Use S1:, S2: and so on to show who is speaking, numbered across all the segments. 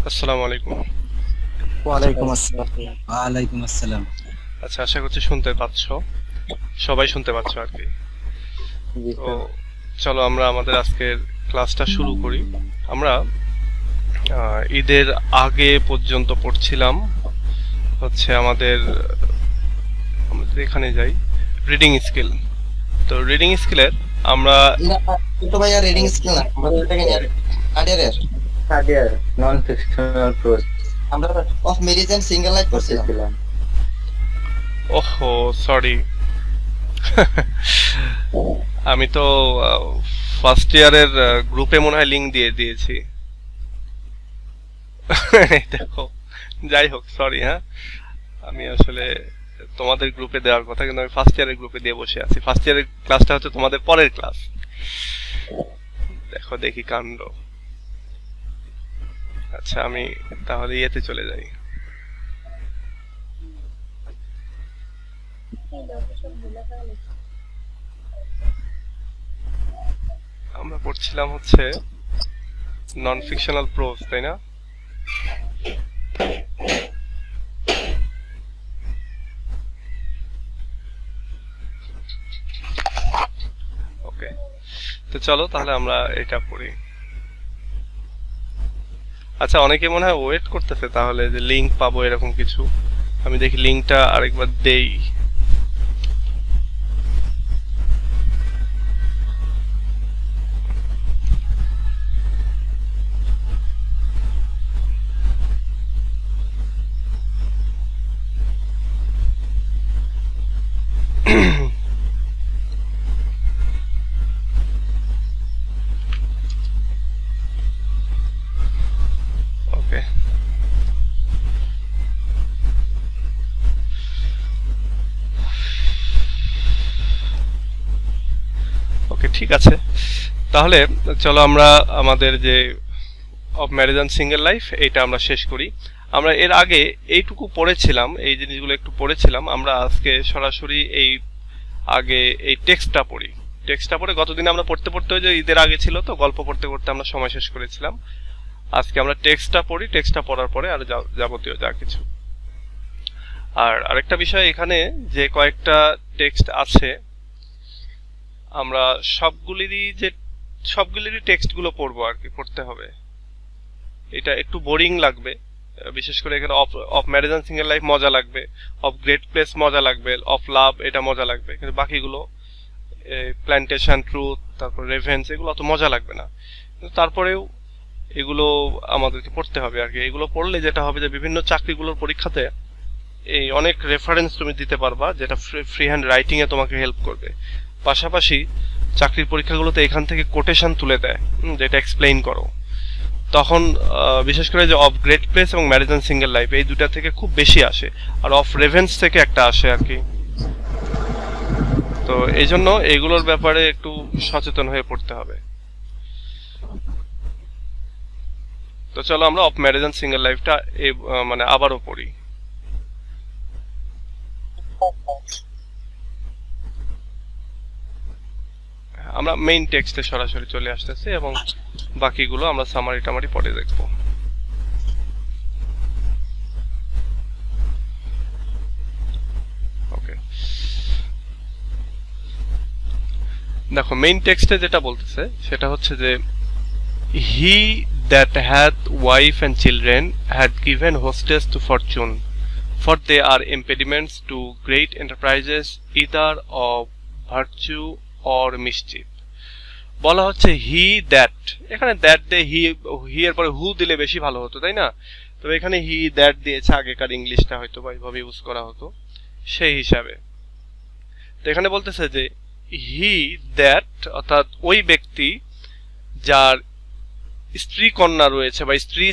S1: আসসালামু আলাইকুম।
S2: ওয়ালাইকুম আসসালাম।
S3: ওয়ালাইকুম আসসালাম।
S1: আচ্ছা, আশা করছি শুনতে পাচ্ছ, সবাই শুনতে পাচ্ছ আর কি।
S2: জি
S1: তো
S2: স্যার।
S1: চলো আমরা আমাদের আজকের ক্লাসটা শুরু করি। আমরা ঈদের আগে পর্যন্ত পড়ছিলাম হচ্ছে আমরা যদি এখানে যাই, রিডিং স্কিল। তো রিডিং স্কিলের আমরা
S4: না, ছোট ভাইয়া রিডিং স্কিল না, আমাদের এটাকে কারিয়ারের
S2: কাদিয়ার নন ফিকশনাল প্রোজ
S4: আমরা of marriage and single life করছিলাম।
S2: করতেছিলাম।
S1: ওহো সরি, আমি তো ফার্স্ট ইয়ারের গ্রুপে মনে হয় লিংক দিয়ে দিয়েছি। দেখো, যাই হোক সরি। হ্যাঁ, আমি আসলে তোমাদের গ্রুপে দেওয়ার কথা, কিন্তু আমি ফার্স্ট ইয়ারের গ্রুপে দিয়ে বসে আছি। ফার্স্ট ইয়ারের ক্লাসটা হচ্ছে তোমাদের পরের ক্লাস। দেখো দেখি কাণ্ড। আচ্ছা, আমি তাহলে ইয়েতে চলে যাই। আমরা পড়ছিলাম হচ্ছে নন ফিকশনাল প্রোজ, তাই না? ওকে, তো চলো তাহলে আমরা এটা পড়ি। আচ্ছা, অনেকে মনে হয় ওয়েট করতেছে তাহলে যে লিংক পাবো এরকম কিছু। আমি দেখি লিংকটা আরেকবার দেই। ওকে, ওকে, ঠিক আছে। তাহলে চলো আমরা আমাদের যে of marriage and single life এইটা আমরা শেষ করি। আমরা এর আগে এইটুকু পড়েছিলাম, এই জিনিসগুলো একটু পড়েছিলাম। আমরা আজকে সরাসরি এই আগে এই টেক্সটটা পড়ি। টেক্সটটা পড়ে গতদিন আমরা পড়তে পড়তে, ওই যে ঈদের আগে ছিল তো, গল্প পড়তে পড়তে আমরা সময় শেষ করেছিলাম। আজকে আমরা টেক্সটটা পড়ি, টেক্সটটা পড়ার পরে আর যাবতীয় যা কিছু। আর আরেকটা বিষয় এখানে, যে কয়েকটা টেক্সট আছে আমরা সবগুলিরই টেক্সটগুলো পড়বো আর কি, পড়তে হবে। এটা একটু বোরিং লাগবে, বিশেষ করে এখানে of marriage and single life মজা লাগবে, অফ গ্রেট প্লেস মজা লাগবে, অফ লাভ এটা মজা লাগবে, কিন্তু বাকিগুলো প্ল্যান্টেশন, ট্রুথ, তারপর রেভেন্স, এগুলো অত মজা লাগবে না। কিন্তু তারপরেও এগুলো আমাদেরকে পড়তে হবে আর কি। এগুলো পড়লে যেটা হবে যে বিভিন্ন চাকরিগুলোর পরীক্ষাতে এই অনেক রেফারেন্স তুমি দিতে পারবা, যেটা ফ্রি হ্যান্ড রাইটিং এ তোমাকে হেল্প করবে। পাশাপাশি চাকরির পরীক্ষাগুলোতে এখান থেকে কোটেশন তুলে দেয়, যেটা এক্সপ্লেইন করো। তখন বিশেষ করে যে অফ গ্রেট প্লেস এবং ম্যারেজ অ্যান্ড সিঙ্গেল লাইফ এই দুটা থেকে খুব বেশি আসে, আর অফ রেভেন্স থেকে একটা আসে আর কি। তো এই জন্য এগুলোর ব্যাপারে একটু সচেতন হয়ে পড়তে হবে। তো চলো আমরা অফ ম্যারেজ অ্যান্ড সিঙ্গেল লাইফটা মানে আবারও পড়ি। আমরা মেইন টেক্সটে সরাসরি চলে আসতেছি এবং বাকিগুলো আমরা সামারি টামারি পরে দেখবো। ওকে, দেখো মেইন টেক্সটে যেটা বলতেছে সেটা হচ্ছে যে he that hath wife and children had given hostages to fortune, for they are impediments to great enterprises either of virtue or mischief। বলা হচ্ছে হি দ্যাট, এখানে দ্যাট দিয়ে হি এর পরে হু দিলে বেশি ভালো হতো, তাই না? তবে এখানে হি দ্যাট দিয়েছে, আগেকার ইংলিশটা হয়তো বা এইভাবে ইউজ করা হতো সেই হিসাবে। তো এখানে বলতেছে যে হি দ্যাট, অর্থাৎ ওই ব্যক্তি যার স্ত্রী কন্যা রয়েছে বা স্ত্রী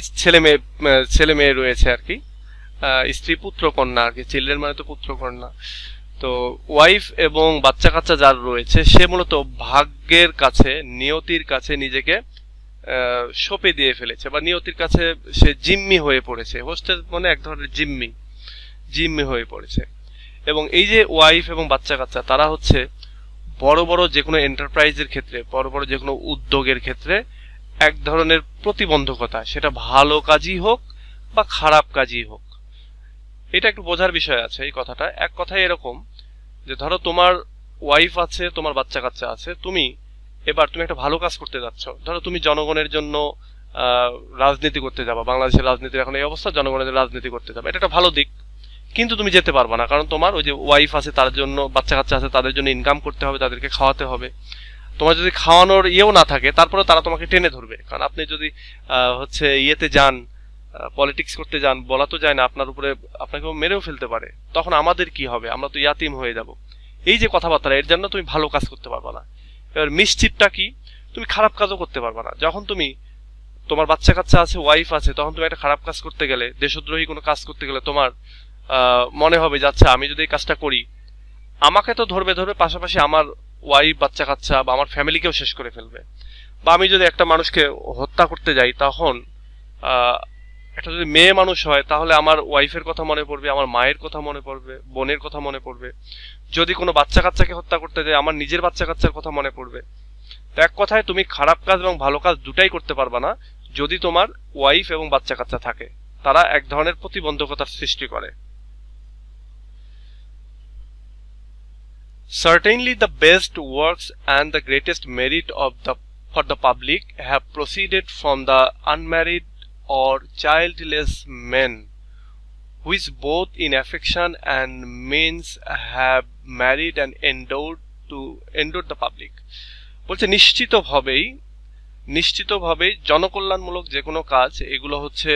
S1: ছেলে মেয়ে রয়েছে আর কি, স্ত্রী পুত্র কন্যা আর কি, চিলড্রেন মানে তো পুত্র কন্যা। তো ওয়াইফ এবং বাচ্চা কাচ্চা যার রয়েছে, সে মূলত ভাগ্যের কাছে, নিয়তির কাছে নিজেকে সঁপে দিয়ে ফেলেছে, বা নিয়তির কাছে সে জিম্মি হয়ে পড়েছে। হোস্টেল মানে এক ধরনের জিম্মি হয়ে পড়েছে। এবং এই যে ওয়াইফ এবং বাচ্চা কাচ্চা, তারা হচ্ছে বড় বড় যে কোনো এন্টারপ্রাইজের ক্ষেত্রে, বড় বড় যে কোনো উদ্যোগের ক্ষেত্রে এক ধরনের প্রতিবন্ধকতা, সেটা ভালো কাজই হোক বা খারাপ কাজই হোক। এটা একটু বোঝার বিষয় আছে এই কথাটা। এক কথায় এরকম যে ধরো তোমার ওয়াইফ আছে, তোমার বাচ্চা কাচ্চা আছে, তুমি একটা ভালো কাজ করতে যাচ্ছ। ধরো তুমি জনগণের জন্য রাজনীতি করতে যাবা, বাংলাদেশের রাজনীতির এখন এই অবস্থা, জনগণের রাজনীতি করতে যাবা, এটা একটা ভালো দিক। কিন্তু তুমি যেতে পারবা না, কারণ তোমার ওই যে ওয়াইফ আছে, তার জন্য বাচ্চা কাচ্চা আছে, তাদের জন্য ইনকাম করতে হবে, তাদেরকে খাওয়াতে হবে। তোমার যদি খাওয়ানোর ইয়েও না থাকে, তারপরে তারা তোমাকে টেনে ধরবে। কারণ আপনি যদি ইয়েতে যান, পলিটিক্স করতে যান, বলা তো যায় না, আপনার উপরে আপনাকে মেরেও ফেলতে পারে। তখন আমাদের কি হবে? আমরা তো ইয়াতিম হয়ে যাব। এই যে কথাবার্তা, এর জন্য তুমি ভালো কাজ করতে পারবা না। এবার মিসচিপটা কি? তুমি খারাপ কাজও করতে পারবা না। যখন তুমি তোমার বাচ্চা কাচ্চা আছে, ওয়াইফ আছে, তখন তুমি একটা খারাপ কাজ করতে গেলে, দেশদ্রোহী কোনো কাজ করতে গেলে, তোমার মনে হবে যে আচ্ছা আমি যদি এই কাজটা করি আমাকে তো ধরবে, পাশাপাশি আমার ওয়াইফ, বাচ্চা কাচ্চা বা আমার ফ্যামিলিকেও শেষ করে ফেলবে। বা আমি যদি একটা মানুষকে হত্যা করতে যাই, তখন একটা যদি মেয়ে মানুষ হয়, তাহলে আমার ওয়াইফের কথা মনে পড়বে, আমার মায়ের কথা মনে পড়বে, বোনের কথা মনে পড়বে। যদি কোনো বাচ্চা কাচ্চাকে হত্যা করতে যাই, আমার নিজের বাচ্চা কাচ্চার কথা মনে পড়বে। তো এক কথায় তুমি খারাপ কাজ এবং ভালো কাজ দুটাই করতে পারবা না যদি তোমার ওয়াইফ এবং বাচ্চা কাচ্চা থাকে। তারা এক ধরনের প্রতিবন্ধকতার সৃষ্টি করে। Certainly the best works and the greatest merit for the public have proceeded from the unmarried or childless men, which both in affection and means have married and endured the public. বলছে নিশ্চিতভাবেই জনকল্যাণমূলক যে কোনো কাজ, এগুলো হচ্ছে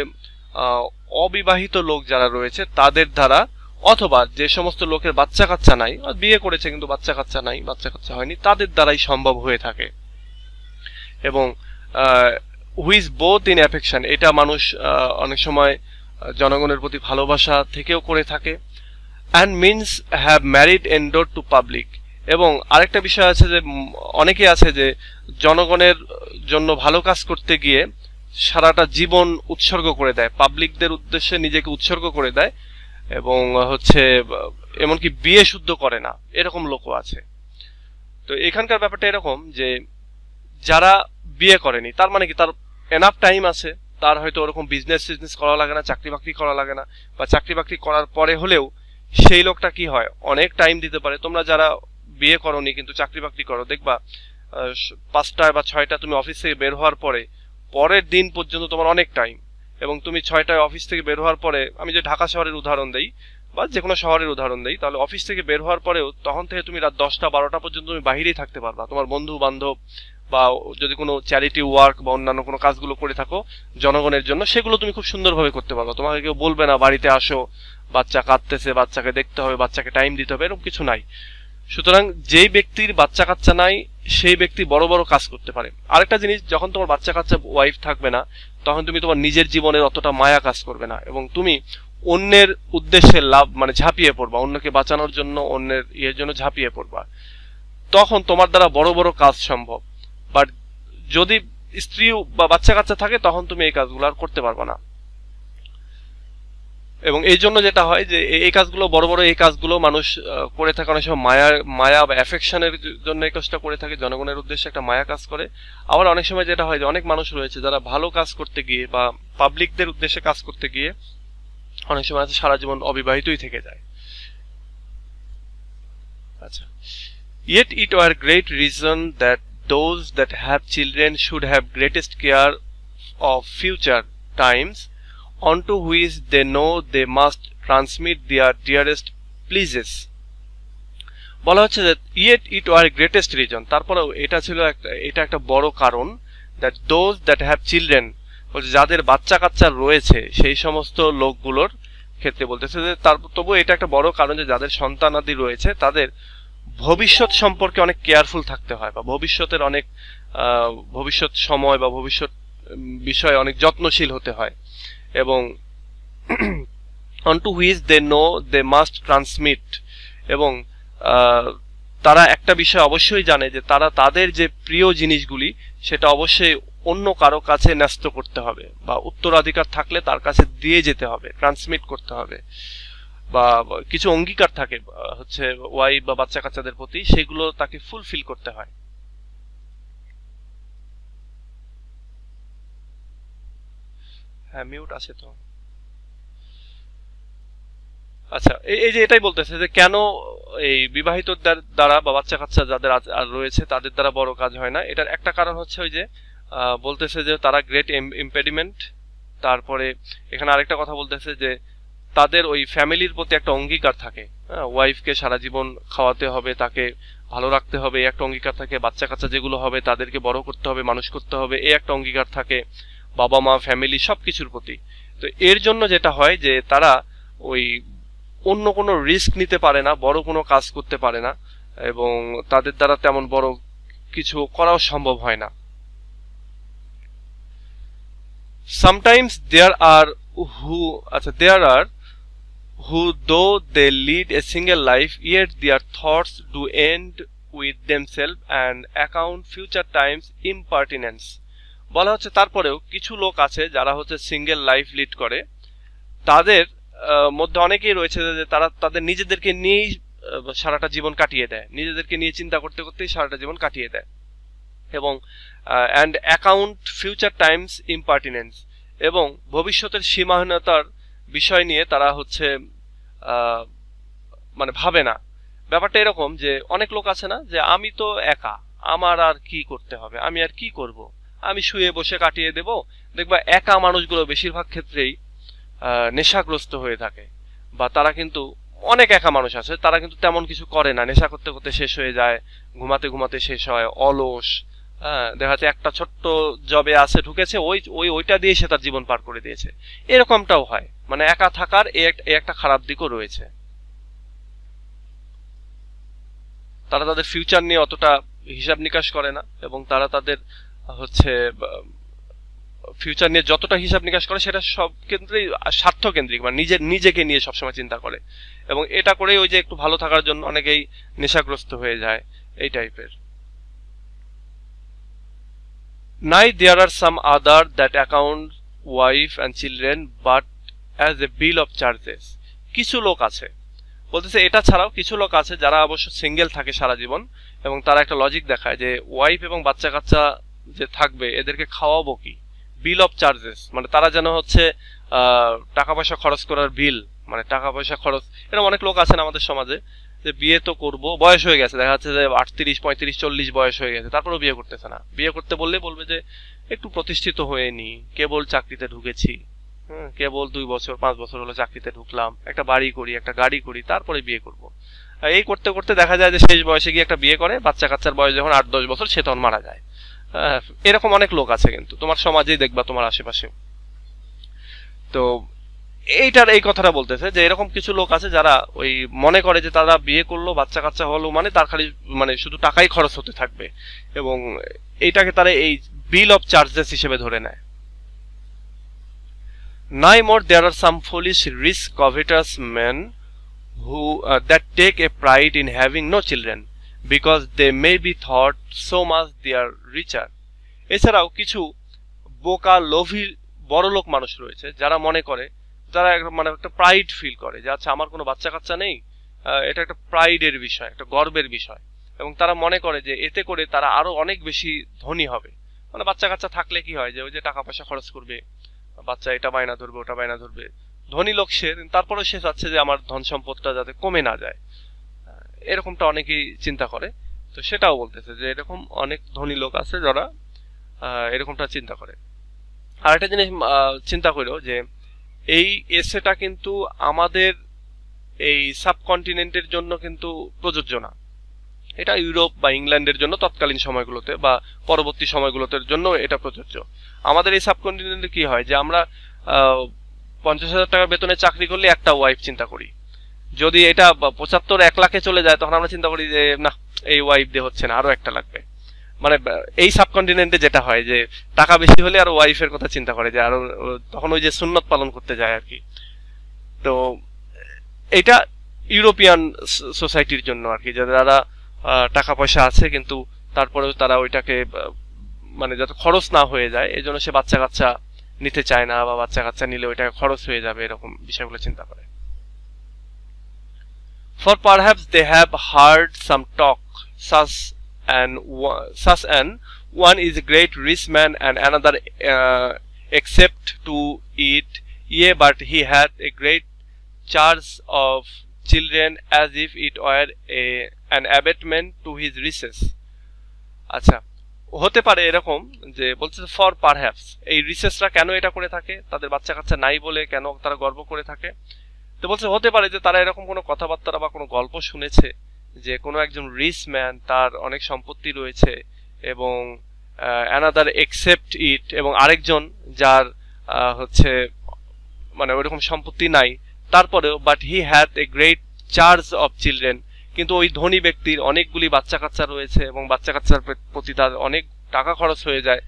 S1: অবিবাহিত লোক যারা রয়েছে তাদের দ্বারা, অথবা যে সমস্ত লোকের বাচ্চা কাচ্চা নাই, বিয়ে করেছে কিন্তু বাচ্চা কাচ্চা নাই, বাচ্চা কাচ্চা হয়নি, তাদের দ্বারাই সম্ভব হয়ে থাকে। এবং হুইচ বোথ ইন অ্যাফেকশন, এটা মানুষ অনেক সময় জনগণের প্রতি ভালোবাসা থেকেও করে থাকে। And means have married endowed to public. এবং আরেকটা বিষয় আছে যে অনেকে আছে যে জনগণের জন্য ভালো কাজ করতে গিয়ে সারাটা জীবন উৎসর্গ করে দেয়, পাবলিকদের উদ্দেশ্যে নিজেকে উৎসর্গ করে দেয়, এবং এমনকি বিয়ে শুদ্ধ করে না, এরকম লোকও আছে। তো এখানকার ব্যাপারটা এরকম যে যারা বিয়ে করেনি, তার মানে কি তার এনাফ টাইম আছে, তার হয়তো ওরকম বিজনেস করা লাগে না, চাকরি বাকরি করা লাগে না, বা চাকরি বাকরি করার পরে হলেও সেই লোকটা কি হয়, অনেক টাইম দিতে পারে। তোমরা যারা বিয়ে করোনি কিন্তু চাকরি বাকরি করো, দেখবা 5টা বা 6টা তুমি অফিস থেকে বের হওয়ার পরে পরের দিন পর্যন্ত তোমার অনেক টাইম। এবং তুমি 6টায় অফিস থেকে বের হওয়ার পরে, আমি যে ঢাকা শহরের উদাহরণ দেই বা যে কোনো শহরের উদাহরণ দেই, তাহলে অফিস থেকে বের হওয়ার পরেও তখন থেকে তুমি রাত 10টা 12টা পর্যন্ত তুমি বাহিরেই থাকতে পারবা। তোমার বন্ধু বান্ধব বা যদি কোনো চ্যারিটি ওয়ার্ক বা অন্যান্য কোনো কাজগুলো করে থাকো জনগণের জন্য, সেগুলো তুমি খুব সুন্দরভাবে করতে পারবা। তোমাকে কেউ বলবে না বাড়িতে আসো, বাচ্চা কাঁদতেছে, বাচ্চাকে দেখতে হবে, বাচ্চাকে টাইম দিতে হবে, এরকম কিছু নাই। সুতরাং যেই ব্যক্তির বাচ্চা কাচ্চা নাই সেই ব্যক্তি বড় বড় কাজ করতে পারে। আরেকটা জিনিস, যখন তোমার বাচ্চা কাচ্চা ওয়াইফ থাকবে না, তখন তুমি তোমার নিজের জীবনের অতটা মায়া কাজ করবে না, এবং তুমি অন্যের উদ্দেশ্যে ঝাঁপিয়ে পড়বা, অন্যকে বাঁচানোর জন্য, অন্যের ইয়ের জন্য ঝাঁপিয়ে পড়বা। তখন তোমার দ্বারা বড় বড় কাজ সম্ভব। বাট যদি স্ত্রী বা বাচ্চা কাচ্চা থাকে, তখন তুমি এই কাজগুলো আর করতে পারবা না। এবং এই জন্য যেটা হয় যে এই কাজগুলো, বড় বড় এই কাজগুলো মানুষ করে থাকে অনেক সময় মায়া বা অ্যাফেকশনের জন্য এই কাজটা করে থাকে, জনগণের উদ্দেশ্যে একটা মায়া কাজ করে। আবার অনেক সময় যেটা হয় যে অনেক মানুষ রয়েছে যারা ভালো কাজ করতে গিয়ে বা পাবলিকদের উদ্দেশ্যে কাজ করতে গিয়ে অনেক সময় আছে সারা জীবন অবিবাহিতই থেকে যায়। আচ্ছা, yet it were great reason that those that have children should have greatest care of future times, onto which they know they must transmit their dearest pleases. বলা হচ্ছে যে yet it were greatest reason, তারপরেও এটা একটা বড় কারণ, that those that have children, যাদের বাচ্চা কাচ্চা রয়েছে সেই সমস্ত লোকগুলোর ক্ষেত্রে বলতেছে যে তবু এটা একটা বড় কারণ যে যাদের সন্তানাদি রয়েছে তাদের ভবিষ্যৎ সম্পর্কে অনেক কেয়ারফুল থাকতে হয়, বা ভবিষ্যতের অনেক ভবিষ্যৎ সময় বা ভবিষ্যৎ বিষয়ে অনেক যত্নশীল হতে হয়। এবং onto which they know they must transmit, এবং তারা একটা বিষয় অবশ্যই জানে যে তারা তাদের যে প্রিয় জিনিসগুলি সেটা অবশ্যই অন্য কারো কাছে ন্যস্ত করতে হবে, বা উত্তরাধিকার থাকলে তার কাছে দিয়ে যেতে হবে, ট্রান্সমিট করতে হবে, বা কিছু অঙ্গীকার থাকে ওয়াইফ বা বাচ্চা কাচ্চাদের প্রতি, সেগুলো তাকে ফুলফিল করতে হয়। হ্যাঁ মিউট আছে তো। আচ্ছা এই যে এটাই বলতেছে যে কেন এই বিবাহিত দ্বারা বা বাচ্চা কাচ্চা যাদের আর রয়েছে তাদের দ্বারা বড় কাজ হয় না। এটার একটা কারণ হচ্ছে ওই যে বলতেছে যে তারা গ্রেট ইম্পেডিমেন্ট। তারপরে এখানে আরেকটা কথা বলতেছে যে তাদের ওই ফ্যামিলির প্রতি একটা অঙ্গীকার থাকে, ওয়াইফকে সারা জীবন খাওয়াতে হবে, তাকে ভালো রাখতে হবে, এই একটা অঙ্গীকার থাকে। বাচ্চা কাচ্চা যেগুলো হবে তাদেরকে বড় করতে হবে, মানুষ করতে হবে, এই একটা অঙ্গীকার থাকে বাবা মা ফ্যামিলি সবকিছুর প্রতি। তো এর জন্য যেটা হয় যে তারা ওই অন্য কোনো রিস্ক নিতে পারে না, বড় কোনো কাজ করতে পারে না, এবং তাদের দ্বারা তেমন বড় কিছু করাও সম্ভব হয় না। Sometimes there are who though they lead a single life, yet their thoughts do end with themselves and account future times impertinence. বলা হচ্ছে তারপরেও কিছু লোক আছে যারা হচ্ছে সিঙ্গেল লাইফ লিড করে, তাদের মধ্যে অনেকেই রয়েছে যে তারা তাদের নিজেদেরকে নিয়েই সারাটা জীবন কাটিয়ে দেয়, নিজেদেরকে নিয়ে চিন্তা করতে করতেই সারাটা জীবন কাটিয়ে দেয়, এবং অ্যান্ড অ্যাকাউন্ট ফিউচার টাইমস ইম্পার্টিনেন্স, এবং ভবিষ্যতের সীমাহীনতার বিষয় নিয়ে তারা হচ্ছে মানে ভাবে না। ব্যাপারটা এরকম যে অনেক লোক আছে না যে আমি তো একা, আমার আর কি করতে হবে, আমি আর কি করব, আমি শুয়ে বসে কাটিয়ে দেব। দেখবা একা মানুষগুলো বেশিরভাগ ক্ষেত্রেই নেশাগ্রস্ত হয়ে থাকে, বা তারা কিন্তু অনেক একা মানুষ আছে তারা কিন্তু তেমন কিছু করে না, নেশা করতে করতে শেষ হয়ে যায়, ঘুমাতে ঘুমাতে শেষ হয়, অলস। দেখা যাচ্ছে একটা ছোট্ট জবে আছে ঢুকেছে, ওইটা দিয়ে সে তার জীবন পার করে দিয়েছে, এরকমটাও হয়। মানে একা থাকার একটা খারাপ দিকও রয়েছে। তারা তাদের ফিউচার নিয়ে অতটা হিসাব নিকাশ করে না, এবং তারা তাদের হচ্ছে ফিউচার নিয়ে যতটা হিসাব নিকাশ করে সেটা সব ক্ষেত্রেই স্বার্থ কেন্দ্রিক, মানে নিজেকে নিয়ে সবসময় চিন্তা করে, এবং এটা করেই ওই যে একটু ভালো থাকার জন্য অনেকেই নেশাগ্রস্ত হয়ে যায় এই টাইপের। Nay, there are some other that account wife and children but as a bill of charges. কিছু লোক আছে বলতেছে, এটা ছাড়াও কিছু লোক আছে যারা অবশ্য সিঙ্গেল থাকে সারা জীবন, এবং তারা একটা লজিক দেখায় যে ওয়াইফ এবং বাচ্চা কাচ্চা যে থাকবে এদেরকে খাওয়াবো কি, বিল অফ চার্জেস, মানে তারা যেন হচ্ছে টাকা পয়সা খরচ করার বিল, মানে টাকা পয়সা খরচ। এরকম অনেক লোক আছেন আমাদের সমাজে যে বিয়ে তো করবো, বয়স হয়ে গেছে, দেখা যাচ্ছে যে 38, 35, 40 বয়স হয়ে গেছে, তারপরেও বিয়ে করতেছে না। বিয়ে করতে বললে বলবে যে একটু প্রতিষ্ঠিত হয়ে নি, কেবল চাকরিতে ঢুকেছি, কেবল 2 বছর 5 বছর হলো চাকরিতে ঢুকলাম, একটা বাড়ি করি, একটা গাড়ি করি, তারপরে বিয়ে করব। এই করতে করতে দেখা যায় যে শেষ বয়সে গিয়ে একটা বিয়ে করে, বাচ্চা কাচ্চার বয়স যখন 8-10 বছর সে তখন মারা যায়। এরকম অনেক লোক আছে কিন্তু তোমার সমাজেই দেখবা, তোমার আশেপাশে। তো এইটার এই কথাটা বলতেছে যে এরকম কিছু লোক আছে যারা ওই মনে করে যে তারা বিয়ে করলো, বাচ্চা কাচ্চা হলো, মানে তার খালি মানে শুধু টাকাই খরচ হতে থাকবে, এবং এইটাকে তারা এই বিল অফ চার্জেস হিসেবে ধরে নেয়। Nay more, there are some foolish rich covetous men who that take a pride in having no children because they may be thought so much they are richer. এছাড়াও কিছু বোকা লোভী বড়লোক মানুষ রয়েছে যারা মনে করে, যারা মানে একটা প্রাইড ফিল করে যে আচ্ছা আমার কোনো বাচ্চা কাচ্চা নেই, এটা একটা প্রাইডের বিষয়, একটা গর্বের বিষয়, এবং তারা মনে করে যে এতে করে তারা আরো অনেক বেশি ধনী হবে। মানে বাচ্চা কাচ্চা থাকলে কি হয় যে ওই যে টাকা পয়সা খরচ করবে, বাচ্চা এটা বায়না ধরবে, ওটা বায়না ধরবে, ধনী লোক সে, তারপরে সে চাচ্ছে যে আমার ধন সম্পদটা যাতে কমে না যায়, এরকমটা অনেকেই চিন্তা করে। তো সেটাও বলতেছে যে এরকম অনেক ধনী লোক আছে যারা এরকমটা চিন্তা করে। আর একটা জিনিস চিন্তা করো যে এই এসেটা কিন্তু আমাদের এই সাবকন্টিনেন্টের জন্য কিন্তু প্রযোজ্য না, এটা ইউরোপ বা ইংল্যান্ডের জন্য তৎকালীন সময়গুলোতে বা পরবর্তী সময়গুলোতে জন্য এটা প্রযোজ্য। আমাদের এই সাবকন্টিনেন্টে কি হয় যে আমরা 50,000 টাকা বেতনে চাকরি করলে একটা ওয়াইফ চিন্তা করি, যদি এটা 75-1 লাখে চলে যায় তখন আমরা চিন্তা করি যে না এই ওয়াইফ দিয়ে হচ্ছে না, আরো একটা লাগবে। মানে এই সাবকন্টিনেন্টে যেটা হয় যে টাকা বেশি হলে আর ওয়াইফের কথা চিন্তা করে যে আরো, তখন ওই যে সুন্নত পালন করতে যায় আর কি। তো এটা ইউরোপিয়ান সোসাইটির জন্য আর কি, যারা টাকা পয়সা আছে কিন্তু তারপরেও তারা ওইটাকে মানে যাতে খরচ না হয়ে যায় এই জন্য সে বাচ্চা কাচ্চা নিতে চায় না, বা বাচ্চা কাচ্চা নিলে ওইটাকে খরচ হয়ে যাবে, এরকম বিষয়গুলো চিন্তা করে। For perhaps they have heard some talk such an one is a great rich man and another except to eat, yea, but he hath a great charge of children, as if it were an abatement to his riches. আচ্ছা, হতে পারে এরকম যে বলছে for perhaps, এই রিসেসরা কেন এটা করে থাকে, তাদের বাচ্চা কাচ্চা নাই বলে কেন তারা গর্ব করে থাকে। তো বলছে হতে পারে যে তারা এরকম কোনো কথাবার্তা বা কোনো গল্প শুনেছে যে কোনো একজন রিচ ম্যান, তার অনেক সম্পত্তি রয়েছে এবং অ্যানাদার একসেপ্ট ইট, এবং আরেকজন যার হচ্ছে মানে ওইরকম সম্পত্তি নাই, তারপরেও but he had a great charge of children, কিন্তু ওই ধনী ব্যক্তির অনেকগুলি বাচ্চা কাচ্চা রয়েছে এবং বাচ্চা কাচ্চার প্রতি তার অনেক টাকা খরচ হয়ে যায়,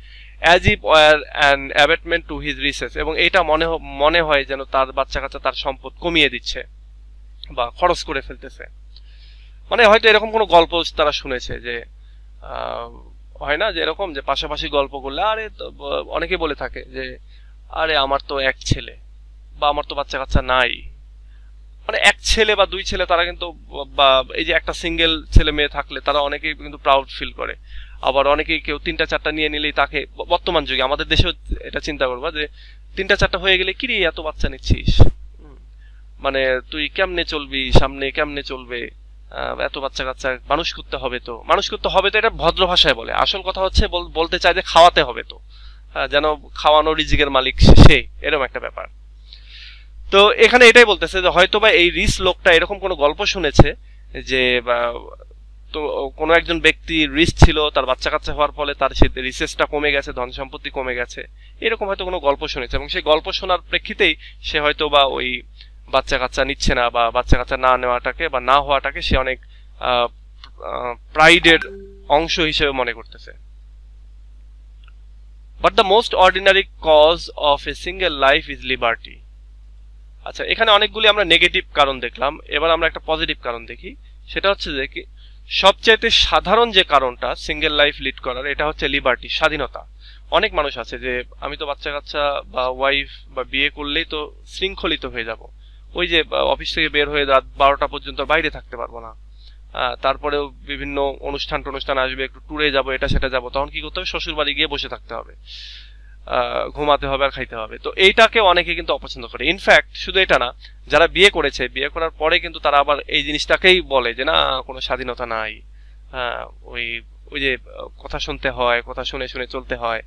S1: as if were an abatement to his riches, এবং এইটা মনে হয় যেন তার বাচ্চা কাচ্চা তার সম্পদ কমিয়ে দিচ্ছে বা খরচ করে ফেলতেছে। মানে হয়তো এরকম কোনো গল্প তারা শুনেছে যে হয় না যে এরকম যে পাশাপাশি গল্প করলে আরে অনেকে বলে থাকে যে আরে আমার তো এক ছেলে বা আমার তো বাচ্চা কাচ্চা নাই, মানে এক ছেলে বা দুই ছেলে তারা কিন্তু, বা এই যে একটা সিঙ্গেল ছেলে মেয়ে থাকলে তারা অনেকেই কিন্তু প্রাউড ফিল করে। আবার অনেকেই কেউ 3টা 4টা নিয়ে নিলেই তাকে, বর্তমান যুগে আমাদের দেশেও এটা চিন্তা করবা যে 3টা 4টা হয়ে গেলে কিরে এত বাচ্চা নিচ্ছিস, মানে তুই কেমনে চলবি, সামনে কেমনে চলবে, এত বাচ্চা কাচ্চা মানুষ করতে হবে তো, এটা ভদ্র ভাষায় বলে, আসল কথা হচ্ছে বলতে চায় যে খাওয়াতে হবে তো, যেন খাওয়ানো রিজিকের মালিক সে, এরকম একটা ব্যাপার। তো এখানে এটাই বলতেছে যে হয়তোবা এই রিচ লোকটা এরকম কোনো গল্প শুনেছে যে তো কোনো একজন ব্যক্তি রিচ ছিল, তার বাচ্চা কাচ্চা হওয়ার ফলে তার সে রিসেসটা কমে গেছে, ধন সম্পত্তি কমে গেছে, এরকম হয়তো কোনো গল্প শুনেছে, এবং সেই গল্প শোনার প্রেক্ষিতেই সে হয়তো বা ওই বাচ্চা কাচ্চা নিচ্ছে না বা বাচ্চা কাচ্চা না নেওয়াটাকে বা না হওয়াটাকে সে অনেক প্রাইডের অংশ হিসেবে মনে করতেছে। But the most ordinary cause of a single life is liberty. আচ্ছা, এখানে অনেকগুলি আমরা নেগেটিভ কারণ দেখলাম, এবার আমরা একটা পজিটিভ কারণ দেখি। সেটা হচ্ছে যে কি সবচাইতে সাধারণ যে কারণটা সিঙ্গেল লাইফ লিড করার, এটা হচ্ছে লিবার্টি, স্বাধীনতা। অনেক মানুষ আছে যে আমি তো বাচ্চা কাচ্চা বা ওয়াইফ বা বিয়ে করলেই তো শৃঙ্খলিত হয়ে যাব, ওই যে অফিস থেকে বের হয়ে রাত 12টা পর্যন্ত বাইরে থাকতে পারবো না, তারপরেও বিভিন্ন অনুষ্ঠান আসবে, একটু ট্যুরে যাব, এটা সেটা যাব, তখন কি করতে হবে, শ্বশুর বাড়ি গিয়ে বসে থাকতে হবে, ঘুমাতে হবে আর খাইতে হবে। তো এইটাকে অনেকে কিন্তু অপছন্দ করে। ইনফ্যাক্ট শুধু এটা না, যারা বিয়ে করেছে, বিয়ে করার পরে কিন্তু তারা আবার এই জিনিসটাকেই বলে যে না, কোনো স্বাধীনতা নাই, ওই ওই যে কথা শুনতে হয়, কথা শুনে শুনে চলতে হয়,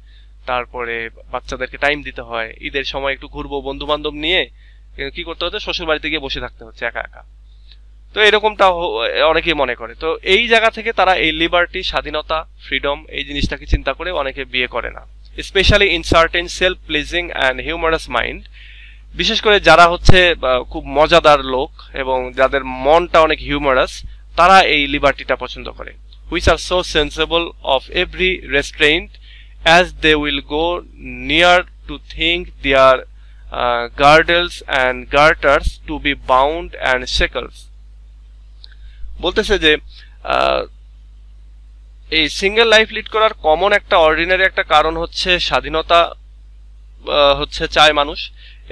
S1: তারপরে বাচ্চাদেরকে টাইম দিতে হয়, ঈদের সময় একটু ঘুরবো বন্ধু বান্ধব নিয়ে, কি করতে হচ্ছে, শ্বশুর বাড়িতে গিয়ে বসে থাকতে হচ্ছে একা একা। তো এরকমটা অনেকেই মনে করে। তো এই জায়গা থেকে তারা এই লিবার্টি, স্বাধীনতা, ফ্রিডম, এই জিনিসটাকে চিন্তা করে অনেকে বিয়ে করে না, specially in certain self pleasing and humorous mind. বিশেষ করে যারা হচ্ছে খুব মজাদার লোক এবং যাদের মনটা অনেক হিউমারাস, তারা এই লিবার্টিটা পছন্দ করে। Which are so sensible of every restraint as they will go near to think their girdles and garters to be bound and shackles. বলতেছে যে এই সিঙ্গেল লাইফ লিড করার কমন একটা অর্ডিনারি একটা কারণ হচ্ছে স্বাধীনতা হচ্ছে চায় মানুষ,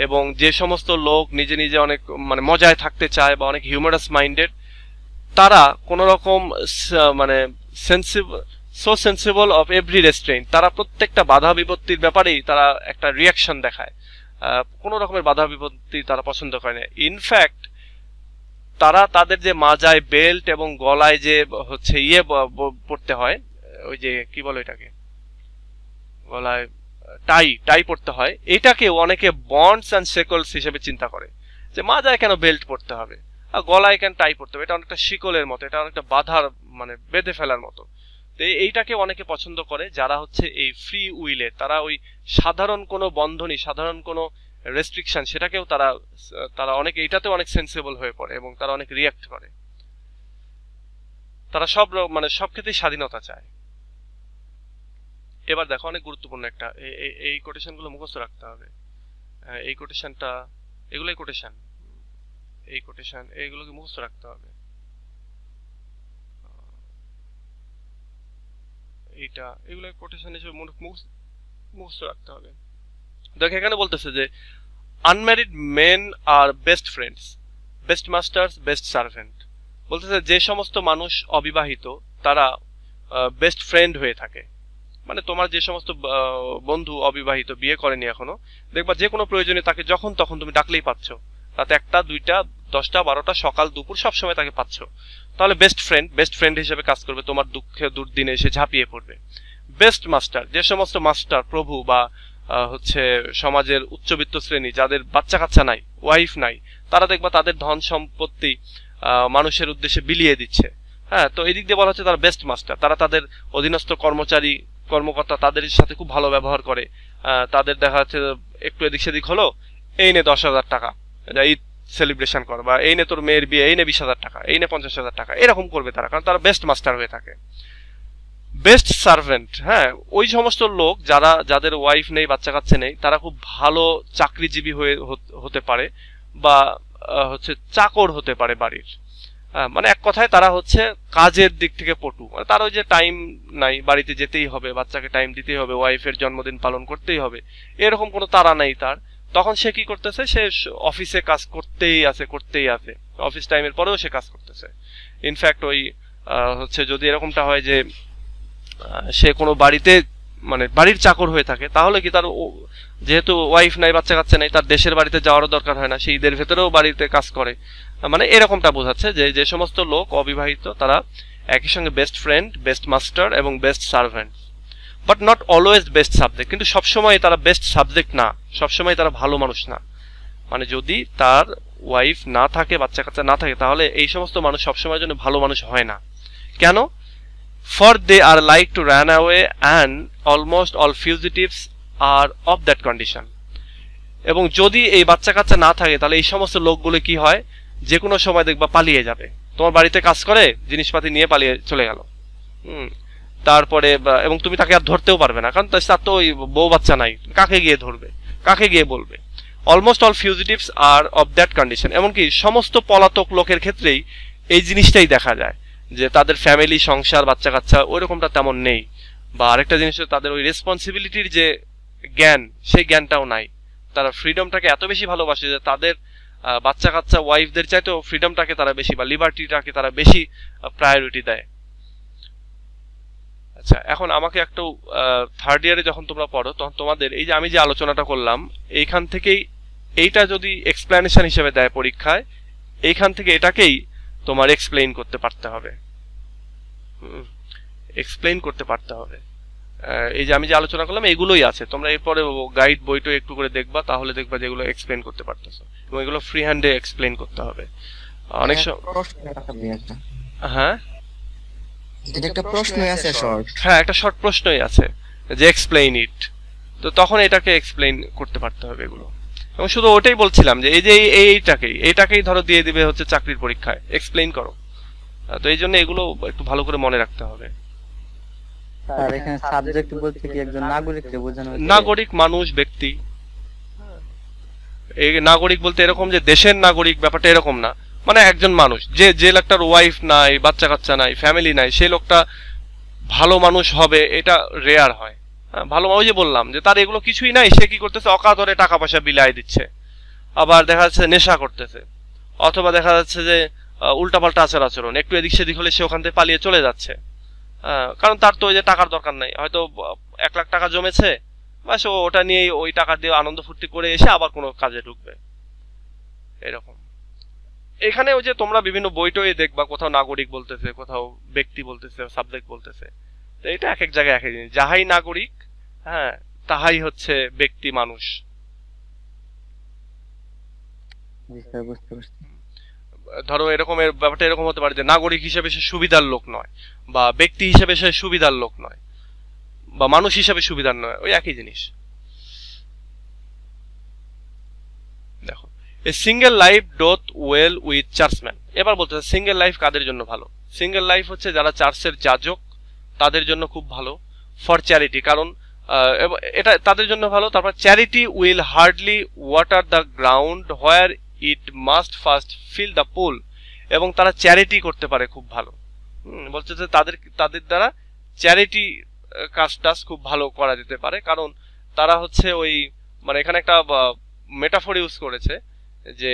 S1: এবং যে সমস্ত লোক নিজে নিজে অনেক মানে মজায় থাকতে চায় বা অনেক হিউমারাস মাইন্ডেড, তারা কোন রকম মানে সেন্সিবল অফ এভরি রেস্ট্রেইন, তারা প্রত্যেকটা বাধা বিপত্তির ব্যাপারেই তারা একটা রিয়াকশন দেখায়, কোন রকমের বাধা বিপত্তি তারা পছন্দ করে না। ইনফ্যাক্ট তারা তাদের যে মাজায় বেল্ট এবং গলায় যে হচ্ছে পড়তে হয়, ওই যে কি বলে এটাকে, গলায় টাই পড়তে হয়, এটাকেও অনেকে বন্ডস অ্যান্ড শেকলস হিসেবে চিন্তা করে, যে মাজায় কেন বেল্ট পড়তে হবে আর গলায় কেন টাই পড়তে হবে, এটা অনেকটা শিকলের মতো, এটা অনেকটা বাধার মানে বেঁধে ফেলার মতো। তো এইটাকে অনেকে পছন্দ করে যারা হচ্ছে এই ফ্রি উইলের, তারা ওই সাধারণ কোনো বন্ধনী, সাধারণ কোনো রেস্ট্রিকশন, সেটাকেও তারা অনেক এইটাতেও অনেক সেন্সিবল হয়ে পড়ে এবং তারা অনেক রিয়াক্ট করে। তারা সব ক্ষেত্রেই স্বাধীনতা চায়। এবার দেখো অনেক গুরুত্বপূর্ণ একটা, এই কোটেশন গুলো মুখস্থ রাখতে হবে। এই কোটেশনটা, এগুলোই কোটেশন, এই কোটেশন এইগুলোকে মুখস্থ রাখতে হবে। এইটা এগুলো কোটেশন হিসেবে মুখস্থ রাখতে হবে। দেখো এখানে বলতেছে যে unmarried men are best friends, best masters, best servant. বলতেছে যে সমস্ত মানুষ অবিবাহিত তারা বেস্ট ফ্রেন্ড হয়ে থাকে, মানে তোমার যে সমস্ত বন্ধু অবিবাহিত বিয়ে করেনি এখনো, দেখবা যে কোনো প্রয়োজনে তাকে যখন তখন তুমি ডাকলেই পাচ্ছ, রাতে 1টা 2টা 10টা 12টা সকাল দুপুর সবসময় তাকে পাচ্ছ। তাহলে বেস্ট ফ্রেন্ড হিসেবে কাজ করবে, তোমার দুঃখে দুর্দিনে এসে ঝাঁপিয়ে পড়বে। বেস্ট মাস্টার, যে সমস্ত মাস্টার প্রভু বা হচ্ছে সমাজের উচ্চবিত্ত শ্রেণী যাদের বাচ্চা কাচ্চা নাই, ওয়াইফ নাই, তারা দেখবা তাদের ধন সম্পত্তি মানুষের উদ্দেশ্যে বিলিয়ে দিচ্ছে। হ্যাঁ, তো এই দিক দিয়ে বলা হচ্ছে তারা বেস্ট মাস্টার। তারা তাদের অধীনস্থ কর্মচারী কর্মকর্তা তাদের সাথে খুব ভালো ব্যবহার করে। তাদের দেখা যাচ্ছে একটু এদিক সেদিক হলো, এই নে 10,000 টাকা, ঈদ সেলিব্রেশন কর, বা এই নে তোর মেয়ের বিয়ে, এই নে 20,000 টাকা, এই নে 50,000 টাকা, এরকম করবে তারা, কারণ তারা বেস্ট মাস্টার হয়ে থাকে। বেস্ট সার্ভেন্ট, হ্যাঁ, ওই সমস্ত লোক যাদের ওয়াইফ নেই, বাচ্চা কাচ্চা নেই, তারা খুব ভালো চাকরিজীবী হতে পারে, বা হচ্ছে চাকর হতে পারে বাড়ির। মানে এক কথায় তারা হচ্ছে কাজের দিক থেকে পটু, মানে তার ওই যে টাইম নাই, বাড়িতে যেতেই হবে, বাচ্চাকে টাইম দিতেই হবে, ওয়াইফের জন্মদিন পালন করতেই হবে, এরকম কোনো তাড়া নাই তার। তখন সে কি করতেছে, সে অফিসে কাজ করতেই আছে, অফিস টাইমের পরেও সে কাজ করতেছে। ইনফ্যাক্ট ওই হচ্ছে যদি এরকমটা হয় যে সে কোনো বাড়িতে মানে বাড়ির চাকর হয়ে থাকে, তাহলে কি তার যেহেতু ওয়াইফ নাই, বাচ্চা কাচ্চা নেই, তার দেশের বাড়িতে যাওয়ারও দরকার হয় না, সেই ঈদের ভেতরেও বাড়িতে কাজ করে। মানে এরকমটা বোঝাচ্ছে যে যে সমস্ত লোক অবিবাহিত তারা একই সঙ্গে বেস্ট ফ্রেন্ড, বেস্ট মাস্টার এবং best servant, but not always best subject. কিন্তু সবসময় তারা বেস্ট সাবজেক্ট না, সবসময় তারা ভালো মানুষ না। মানে যদি তার ওয়াইফ না থাকে, বাচ্চা কাচ্চা না থাকে, তাহলে এই সমস্ত মানুষ সবসময়ের জন্য ভালো মানুষ হয় না। কেন? For they are like to run away and almost all fugitives are of that condition. এবং যদি এই বাচ্চা কাচ্চা না থাকে, তাহলে এই সমস্ত লোকগুলো কি হয়, যে কোনো সময় দেখবা পালিয়ে যাবে। তোমার বাড়িতে কাজ করে জিনিসপাতি নিয়ে পালিয়ে চলে গেল, তারপরে এবং তুমি তাকে আর ধরতেও পারবে না, কারণ তার তো ওই বউ বাচ্চা নাই, কাকে গিয়ে ধরবে, কাকে গিয়ে বলবে। Almost all fugitives are of that condition. এমনকি সমস্ত পলাতক লোকের ক্ষেত্রেই এই জিনিসটাই দেখা যায় যে তাদের ফ্যামিলি, সংসার, বাচ্চা কাচ্চা ওই রকমটা তেমন নেই। বা আরেকটা জিনিস, তাদের ওই রেসপন্সিবিলিটির যে জ্ঞান, সেই জ্ঞানটাও নাই। তারা ফ্রিডমটাকে এত বেশি ভালোবাসে যে তাদের বাচ্চা কাচ্চা ওয়াইফদের চাইতেও ফ্রিডমটাকে তারা বেশি, বা লিবার্টিটাকে তারা বেশি প্রায়োরিটি দেয়। আচ্ছা, এখন আমাকে একটু থার্ড ইয়ারে যখন তোমরা পড়ো, তখন তোমাদের এই যে আমি যে আলোচনাটা করলাম, এইখান থেকেই এইটা যদি এক্সপ্লেনেশন হিসেবে দেয় পরীক্ষায়, এইখান থেকে এটাকেই তোমার এক্সপ্লেইন করতে পারতে হবে, এক্সপ্লেইন করতে পারতে হবে। এই যে আমি যে আলোচনা করলাম এগুলোই আছে, তোমরা এরপরে গাইড বইটা একটু করে দেখবা, তাহলে দেখবা যেগুলো এক্সপ্লেইন করতে পারতেছো, এবং এগুলো ফ্রি হ্যান্ডে এক্সপ্লেইন করতে হবে। অনেক সময় হ্যাঁ,
S4: এটা একটা প্রশ্নই আছে শর্ট।
S1: হ্যাঁ, একটা শর্ট প্রশ্নই আছে যে এক্সপ্লেইন ইট, তো তখন এটাকে এক্সপ্লেইন করতে পারতে হবে এগুলো। এবং শুধু ওটাই বলছিলাম যে এই যে এইটাকেই ধরো দিয়ে দিবে হচ্ছে চাকরির পরীক্ষায়, এক্সপ্লেইন করো। তো এই জন্য এগুলো একটু ভালো করে মনে রাখতে হবে।
S2: স্যার এখানে সাবজেক্ট বলতে কি একজন নাগরিককে বোঝানো হচ্ছে?
S1: নাগরিক, মানুষ, ব্যক্তি। এই নাগরিক বলতে এরকম যে দেশের নাগরিক, ব্যাপারটা এরকম না, মানে একজন মানুষ, যে লোকটার ওয়াইফ নাই, বাচ্চা কাচ্চা নাই, ফ্যামিলি নাই, সেই লোকটা ভালো মানুষ হবে এটা রেয়ার হয়। ভালো মানুষ যে বললাম যে তার এগুলো কিছুই নাই, সে কি করতেছে, অকাতরে টাকা পয়সা বিলাই দিচ্ছে, আবার দেখা যাচ্ছে নেশা করতেছে, অথবা দেখা যাচ্ছে যে উল্টাপাল্টা আচরণ, একটু এদিক সেদিক হলে সে ওখান থেকে পালিয়ে চলে যাচ্ছে। কারণ তার তো ওই যে টাকার দরকার নাই, হয়তো 1 লাখ টাকা জমেছে, বা সে ওটা নিয়ে ওই টাকা দিয়ে আনন্দ ফুর্তি করে এসে আবার কোনো কাজে ঢুকবে, এরকম। এখানে ওই যে তোমরা বিভিন্ন বইটই দেখবা, কোথাও নাগরিক বলতেছে, কোথাও ব্যক্তি বলতেছে, সাবজেক্ট বলতেছে। তো এটা এক এক জায়গায় এক এক জিনিস। যাহাই নাগরিক, হ্যাঁ, তাহাই হচ্ছে ব্যক্তি, মানুষ। ধরো এরকমের ব্যাপারটা এরকম হতে পারে যে নাগরিক হিসেবে সে সুবিধার লোক নয়, বা ব্যক্তি হিসেবে সে সুবিধার লোক নয়, বা মানুষ হিসেবে সুবিধার নয়, ওই একই জিনিস। দেখো, a single life doth well with churchman. এবার বলতেছে সিঙ্গেল লাইফ কাদের জন্য ভালো? সিঙ্গেল লাইফ হচ্ছে যারা চার্চের যাজক, তাদের জন্য খুব ভালো। ফর চ্যারিটি, কারণ এটা তাদের জন্য ভালো। তারপর charity will hardly water the ground where it must first fill the pool. এবং তারা চ্যারিটি করতে পারে খুব ভালো। বলছে যে তাদের দ্বারা চ্যারিটি কাজটা খুব ভালো করা যেতে পারে, কারণ তারা হচ্ছে ওই মানে এখানে একটা মেটাফর ইউজ করেছে যে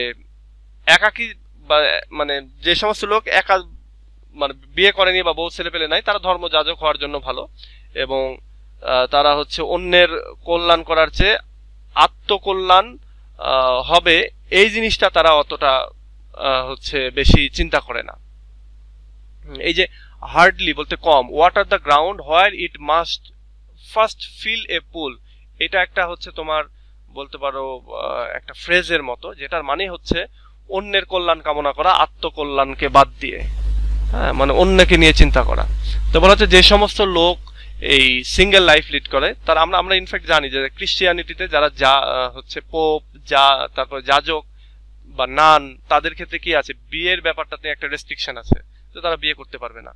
S1: একাকী, বা মানে যে সমস্ত লোক একা মানে বিয়ে করেনি বা বউ ছেলে পেলে নাই, তারা ধর্মযাজক হওয়ার জন্য ভালো। এবং তারা হচ্ছে অন্যের কল্যাণ করার চেয়ে আত্মকল্যাণ হবে এই জিনিসটা তারা অতটা হচ্ছে বেশি চিন্তা করে না। এই যে হার্ডলি বলতে কম, water the ground where it must first fill a pool, এটা একটা হচ্ছে তোমার বলতে পারো একটা ফ্রেজের মতো, যেটার মানে হচ্ছে অন্যের কল্যাণ কামনা করা আত্মকল্যাণকে বাদ দিয়ে, হ্যাঁ, মানে অন্যকে নিয়ে চিন্তা করা। তো বলা হচ্ছে যে সমস্ত লোক এই সিঙ্গেল লাইফ লিড করে তারা, আমরা ইনফ্যাক্ট জানি যে ক্রিশ্চিয়ানিটিতে যারা যা হচ্ছে পোপ, যা তারপর যাজক বা নান, তাদের ক্ষেত্রে কি আছে, বিয়ের ব্যাপারটাতে একটা রেস্ট্রিকশন আছে, তো তারা বিয়ে করতে পারবে না।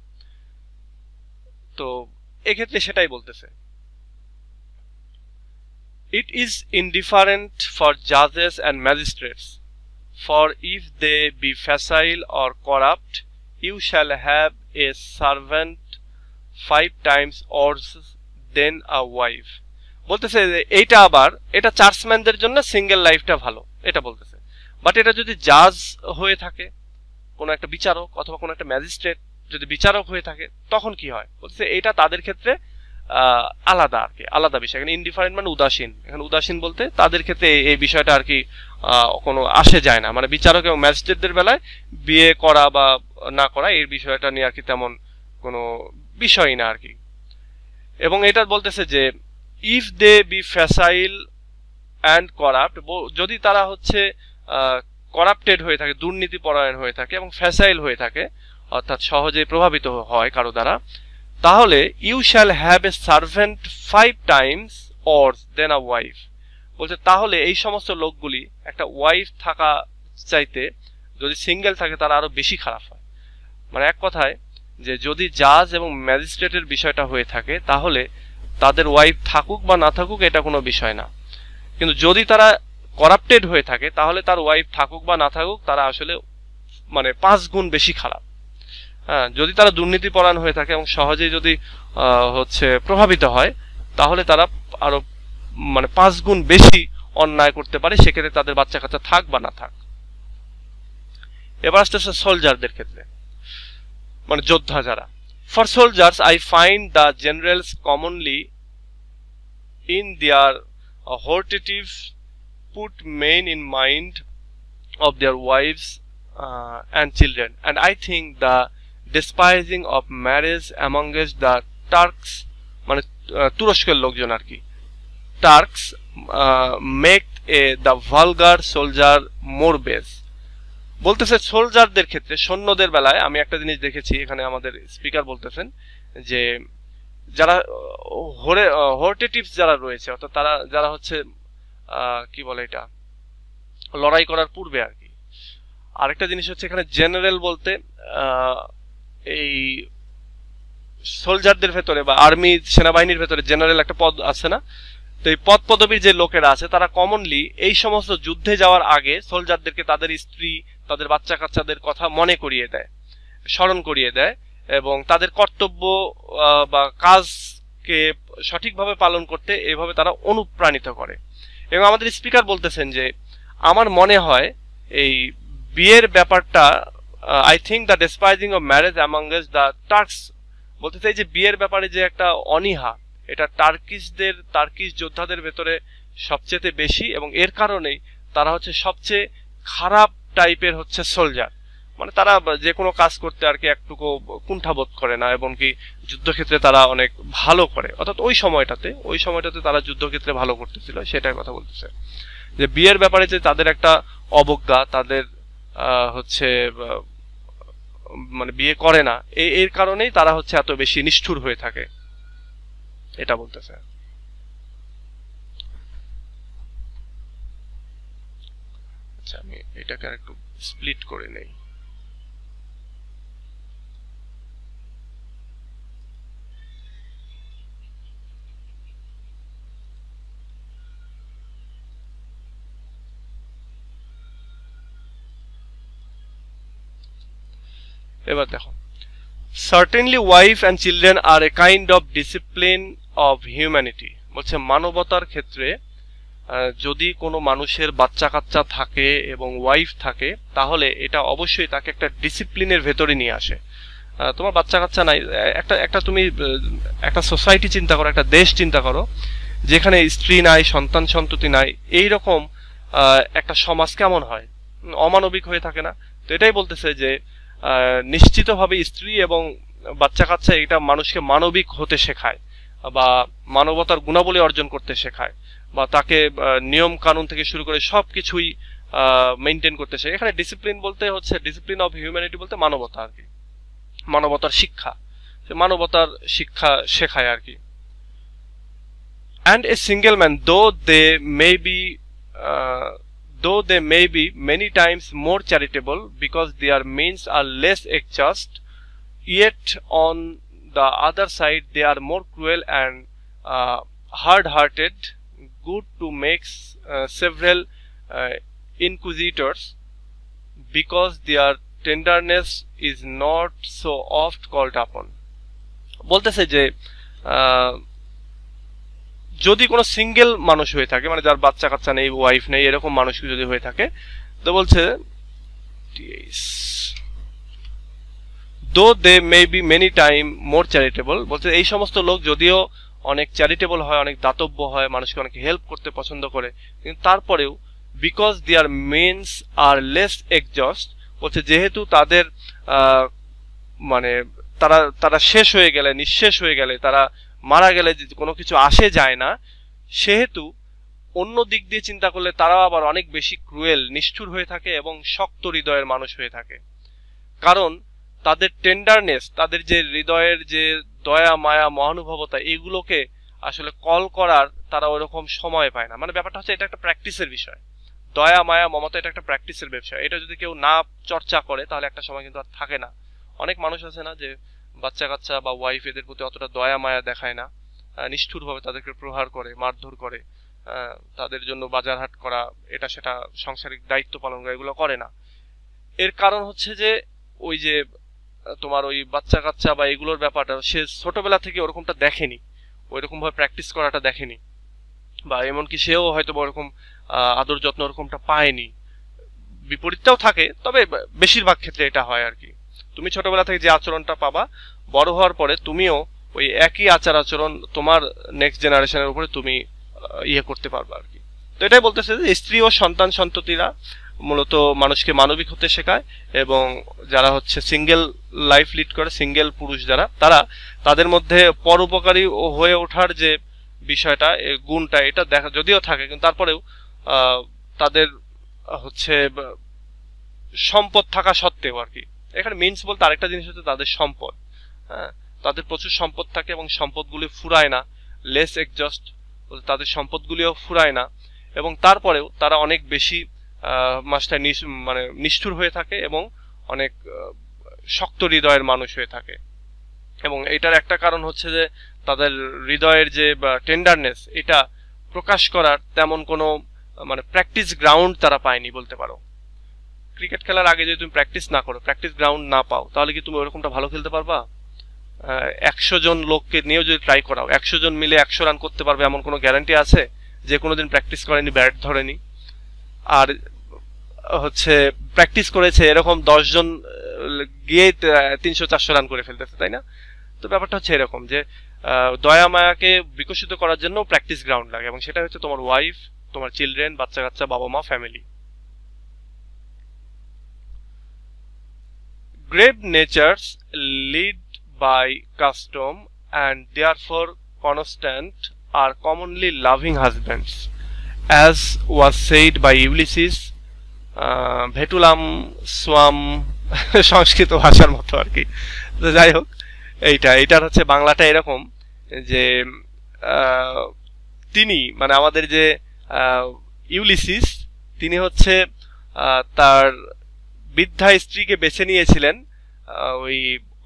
S1: তো এক্ষেত্রে সেটাই বলতেছে, it is indifferent for judges and magistrates, for if they be facile or corrupt, you shall have a servant 5 times worse than a wife। বলতেছে যে এইটা আবার এটা চার্চম্যানদের জন্য সিঙ্গেল লাইফটা ভালো, এটা বলতেছে। বাট এটা যদি জাজ হয়ে থাকে, কোনো একটা বিচারক অথবা কোনো একটা ম্যাজিস্ট্রেট যদি বিচারক হয়ে থাকে, তখন কি হয় বলতেছে এটা তাদের ক্ষেত্রে আলাদা আর কি, আলাদা বিষয়। এখানে ইনডিফারেন্ট মানে উদাসীন, এখানে উদাসীন বলতে তাদের ক্ষেত্রে এই বিষয়টা আর কি কোনো আসে যায় না, মানে বিচারক এবং ম্যাজিস্ট্রেটদের বেলায় বিয়ে করা বা না করা এই বিষয়টা নিয়ে আর কি তেমন কোনো বিষয় না আর কি। এবং এটা বলতেছে যে if they be facile and corrupt, যদি তারা হচ্ছে করাপ্টেড হয়ে থাকে, দুর্নীতি পরায়ণ হয়ে থাকে এবং ফ্যাসাইল হয়ে থাকে, অর্থাৎ সহজে প্রভাবিত হয় কারো দ্বারা, তাহলে you shall have a servant 5 times worse than a wife. বলছে তাহলে এই সমস্ত লোকগুলি একটা ওয়াইফ থাকা চাইতে যদি সিঙ্গেল থাকে তারা আরো বেশি খারাপ হয়। মানে এক কথায় যে যদি জাজ এবং ম্যাজিস্ট্রেটের বিষয়টা হয়ে থাকে তাহলে তাদের ওয়াইফ থাকুক বা না থাকুক এটা কোনো বিষয় না, কিন্তু যদি তারা করাপ্টেড হয়ে থাকে তাহলে তার ওয়াইফ থাকুক বা না থাকুক তারা আসলে মানে 5 গুণ বেশি খারাপ। হ্যাঁ, যদি তারা দুর্নীতি পরায়ণ হয়ে থাকে এবং সহজেই যদি হচ্ছে প্রভাবিত হয় তাহলে তারা আরো মানে 5 গুণ বেশি অন্যায় করতে পারে, সেক্ষেত্রে তাদের বাচ্চা কাচ্চা থাক বা না থাক। এবার আসতেছে সোলজারদের ক্ষেত্রে, মানে যোদ্ধা যারা। For soldiers I find the generals commonly in their hortative put men in mind of their wives and children, and I think the despising of marriage amongst the Turks, মানে তুরস্কের লোকজন আর কি, Turk's make the vulgar soldier more base. বলতেছে সোলজারদের ক্ষেত্রে, সৈন্যদের বেলায় আমি একটা জিনিস দেখেছি, এখানে আমাদের স্পিকার বলতেছেন যে যারা হোর্টেটিভস যারা রয়েছে, অর্থাৎ তারা যারা হচ্ছে কি বলে এটা লড়াই করার পূর্বে আর কি। আরেকটা জিনিস হচ্ছে এখানে জেনারেল বলতে এই সোলজারদের ভেতরে বা আর্মি সেনাবাহিনীর ভেতরে জেনারেল একটা পদ আছে না, তো এই পদ পদবীর যে লোকেরা আছে তারা কমনলি এই সমস্ত যুদ্ধে যাওয়ার আগে সোলজারদেরকে তাদের স্ত্রী, তাদের বাচ্চা কাচ্চাদের কথা মনে করিয়ে দেয়, স্মরণ করিয়ে দেয় এবং তাদের কর্তব্য বা কাজকে সঠিকভাবে পালন করতে এভাবে তারা অনুপ্রাণিত করে। এবং আমাদের স্পিকার বলতেছেন যে আমার মনে হয় এই বিয়ের ব্যাপারটা, I think the despising of marriage amongst the Turks, বলতে চাই যে বিয়ের ব্যাপারে যে একটা অনীহা এটা টার্কিশ যোদ্ধাদের ভেতরে সবচেয়ে বেশি, এবং এর কারণেই তারা হচ্ছে সবচেয়ে খারাপ টাইপের হচ্ছে সোলজার। মানে তারা যে কোনো কাজ করতে আর কি একটুকু কুণ্ঠাবোধ করে না, এবং কি যুদ্ধক্ষেত্রে তারা অনেক ভালো করে, অর্থাৎ ওই সময়টাতে তারা যুদ্ধক্ষেত্রে ভালো করতেছিল, সেটার কথা বলতেছে। যে বিয়ের ব্যাপারে যে তাদের একটা অবজ্ঞা, তাদের হচ্ছে মানে বিয়ে করে না, এর কারণেই তারা হচ্ছে এত বেশি নিষ্ঠুর হয়ে থাকে, এটা বলতেছে। আচ্ছা, আমি এটাকে একটু স্প্লিট করে নেই। এবার দেখো, certainly wife and children are a kind of discipline of humanity. বলছে মানবতার ক্ষেত্রে যদি কোনো মানুষের বাচ্চা কাচ্চা থাকে এবং ওয়াইফ থাকে তাহলে এটা অবশ্যই তাকে একটা ডিসিপ্লিনের ভেতরে নিয়ে আসে। তোমার বাচ্চা কাচ্চা নাই, একটা একটা তুমি একটা সোসাইটি চিন্তা করো, একটা দেশ চিন্তা করো যেখানে স্ত্রী নাই, সন্তান সন্ততি নাই, এইরকম একটা সমাজ কেমন হয়? অমানবিক হয়ে থাকে না? তো এটাই বলতেছে যে নিশ্চিতভাবে স্ত্রী এবং বাচ্চা কাচ্চা এটা মানুষকে মানবিক হতে শেখায় বা মানবতার গুণাবলী অর্জন করতে শেখায়, বা তাকে নিয়ম কানুন থেকে শুরু করে সবকিছুই মেনটেন করতে শেখায়। এখানে ডিসিপ্লিন বলতে হচ্ছে ডিসিপ্লিন অফ হিউম্যানিটি বলতে মানবতা আর কি, মানবতার শিক্ষা, মানবতার শিক্ষা শেখায় আর কি। And a single man, though they may be many times more charitable because their means are less exhaust, yet on the other side they are more cruel and hard-hearted, good to make several inquisitors, because their tenderness is not so oft called upon. বলতেছে যে যদি কোনো single মানুষ হয়ে থাকে, মানে যার বাচ্চা কাচ্চা নেই, ওয়াইফ নেই, এরকম মানুষ যদি হয়ে থাকে, তো বলছে though they may be many time more charitable, বলছে এই সমস্ত লোক যদিও অনেক চ্যারিটেবল হয়, অনেক দাতব্য হয়, মানুষকে অনেক হেল্প করতে পছন্দ করে, কিন্তু তারপরেও because their means are less exhaust, বলছে যেহেতু তাদের মানে তারা শেষ হয়ে গেলে, নিঃশেষ হয়ে গেলে, তারা মারা গেলে কোনো কিছু আসে যায় না, সেহেতু অন্য দিক দিয়ে চিন্তা করলে তারাও আবার অনেক বেশি ক্রুয়েল, নিষ্ঠুর হয়ে থাকে এবং শক্ত হৃদয়ের মানুষ হয়ে থাকে। কারণ তাদের টেন্ডারনেস, তাদের যে হৃদয়ের যে দয়া মায়া মহানুভবতা, এগুলোকে আসলে কল করার তারা ওইরকম সময় পায় না। মানে ব্যাপারটা হচ্ছে এটা একটা প্র্যাকটিসের বিষয়, দয়া মায়া মমতা এটা একটা প্র্যাকটিসের বিষয়। এটা যদি কেউ না চর্চা করে তাহলে একটা সময় কিন্তু আর থাকে না। অনেক মানুষ আছে না যে বাচ্চা কাচ্চা বা ওয়াইফ এদের প্রতি অতটা দয়া মায়া দেখায় না, নিষ্ঠুরভাবে তাদেরকে প্রহার করে, মারধর করে, তাদের জন্য বাজার হাট করা, এটা সেটা সাংসারিক দায়িত্ব পালন করা, এগুলো করে না। এর কারণ হচ্ছে যে ওই যে তোমার ওই বাচ্চা কাচ্চা বা এগুলোর ব্যাপারটা সে ছোটবেলা থেকে ওরকমটা দেখেনি, ওইরকম ভাবে প্র্যাকটিস করাটা দেখেনি, বা এমনকি সেও হয়তো ওরকম আদর যত্ন ওরকমটা পায়নি। বিপরীতটাও থাকে, তবে বেশিরভাগ ক্ষেত্রে এটা হয় আর কি। তুমি ছোটবেলা থেকে যে আচরণটা পাবা, বড় হওয়ার পরে তুমিও ওই একই আচার আচরণ তোমার নেক্সট জেনারেশনের উপরে তুমি ইয়ে করতে পারবে আর কি। তো এটাই বলতেছে যে স্ত্রী ও সন্তান সন্ততিরা মূলত মানুষকে মানবিক হতে শেখায়, এবং যারা হচ্ছে সিঙ্গেল লাইফ লিড করে, সিঙ্গেল পুরুষ যারা, তারা তাদের মধ্যে পরোপকারী হয়ে ওঠার যে বিষয়টা, গুণটা, এটা দেখা যদিও থাকে, কিন্তু তারপরেও তাদের হচ্ছে সম্পদ থাকা সত্ত্বেও আর কি। এখানে মিনস বলতে আরেকটা জিনিস হচ্ছে তাদের সম্পদ। হ্যাঁ, তাদের প্রচুর সম্পদ থাকে এবং সম্পদগুলি ফুরায় না, লেস এক্সজস্ট, তাদের সম্পদগুলিও ফুরায় না, এবং তারপরেও তারা অনেক বেশি মাস্টার মানে নিষ্ঠুর হয়ে থাকে এবং অনেক শক্ত হৃদয়ের মানুষ হয়ে থাকে। এবং এটার একটা কারণ হচ্ছে যে তাদের হৃদয়ের যে টেন্ডারনেস, এটা প্রকাশ করার তেমন কোনো মানে প্র্যাকটিস গ্রাউন্ড তারা পায়নি বলতে পারো। ক্রিকেট খেলার আগে যদি তুমি প্র্যাকটিস না করো, প্র্যাকটিস গ্রাউন্ড না পাও, তাহলে কি তুমি ওরকমটা ভালো খেলতে পারবা? 100 জন লোককে নিয়েও যদি ট্রাই করাও, 100 জন মিলে 100 রান করতে পারবে এমন কোনো গ্যারান্টি আছে? যে কোনোদিন প্র্যাকটিস করেনি, ব্যাট ধরেনি, আর হচ্ছে প্র্যাকটিস করেছে এরকম 10 জন গিয়ে 300-400 রান করে ফেলতেছে, তাই না? তো ব্যাপারটা হচ্ছে এরকম যে দয়া মায়াকে বিকশিত করার জন্য প্র্যাকটিস গ্রাউন্ড লাগে, এবং সেটা হচ্ছে তোমার ওয়াইফ, তোমার চিলড্রেন, বাচ্চা কাচ্চা, বাবা মা, family. Grave natures lead by custom and therefore constant are commonly loving husbands, as was said by Ulysses, ভেটুলাম সোয়াম সংস্কৃত ভাষার মতো আর কি। তো যাই হোক, এইটার হচ্ছে বাংলাটা এরকম যে তিনি মানে আমাদের যে ইউলিসিস, তিনি হচ্ছে তার বৃদ্ধা স্ত্রীকে বেছে নিয়েছিলেন ওই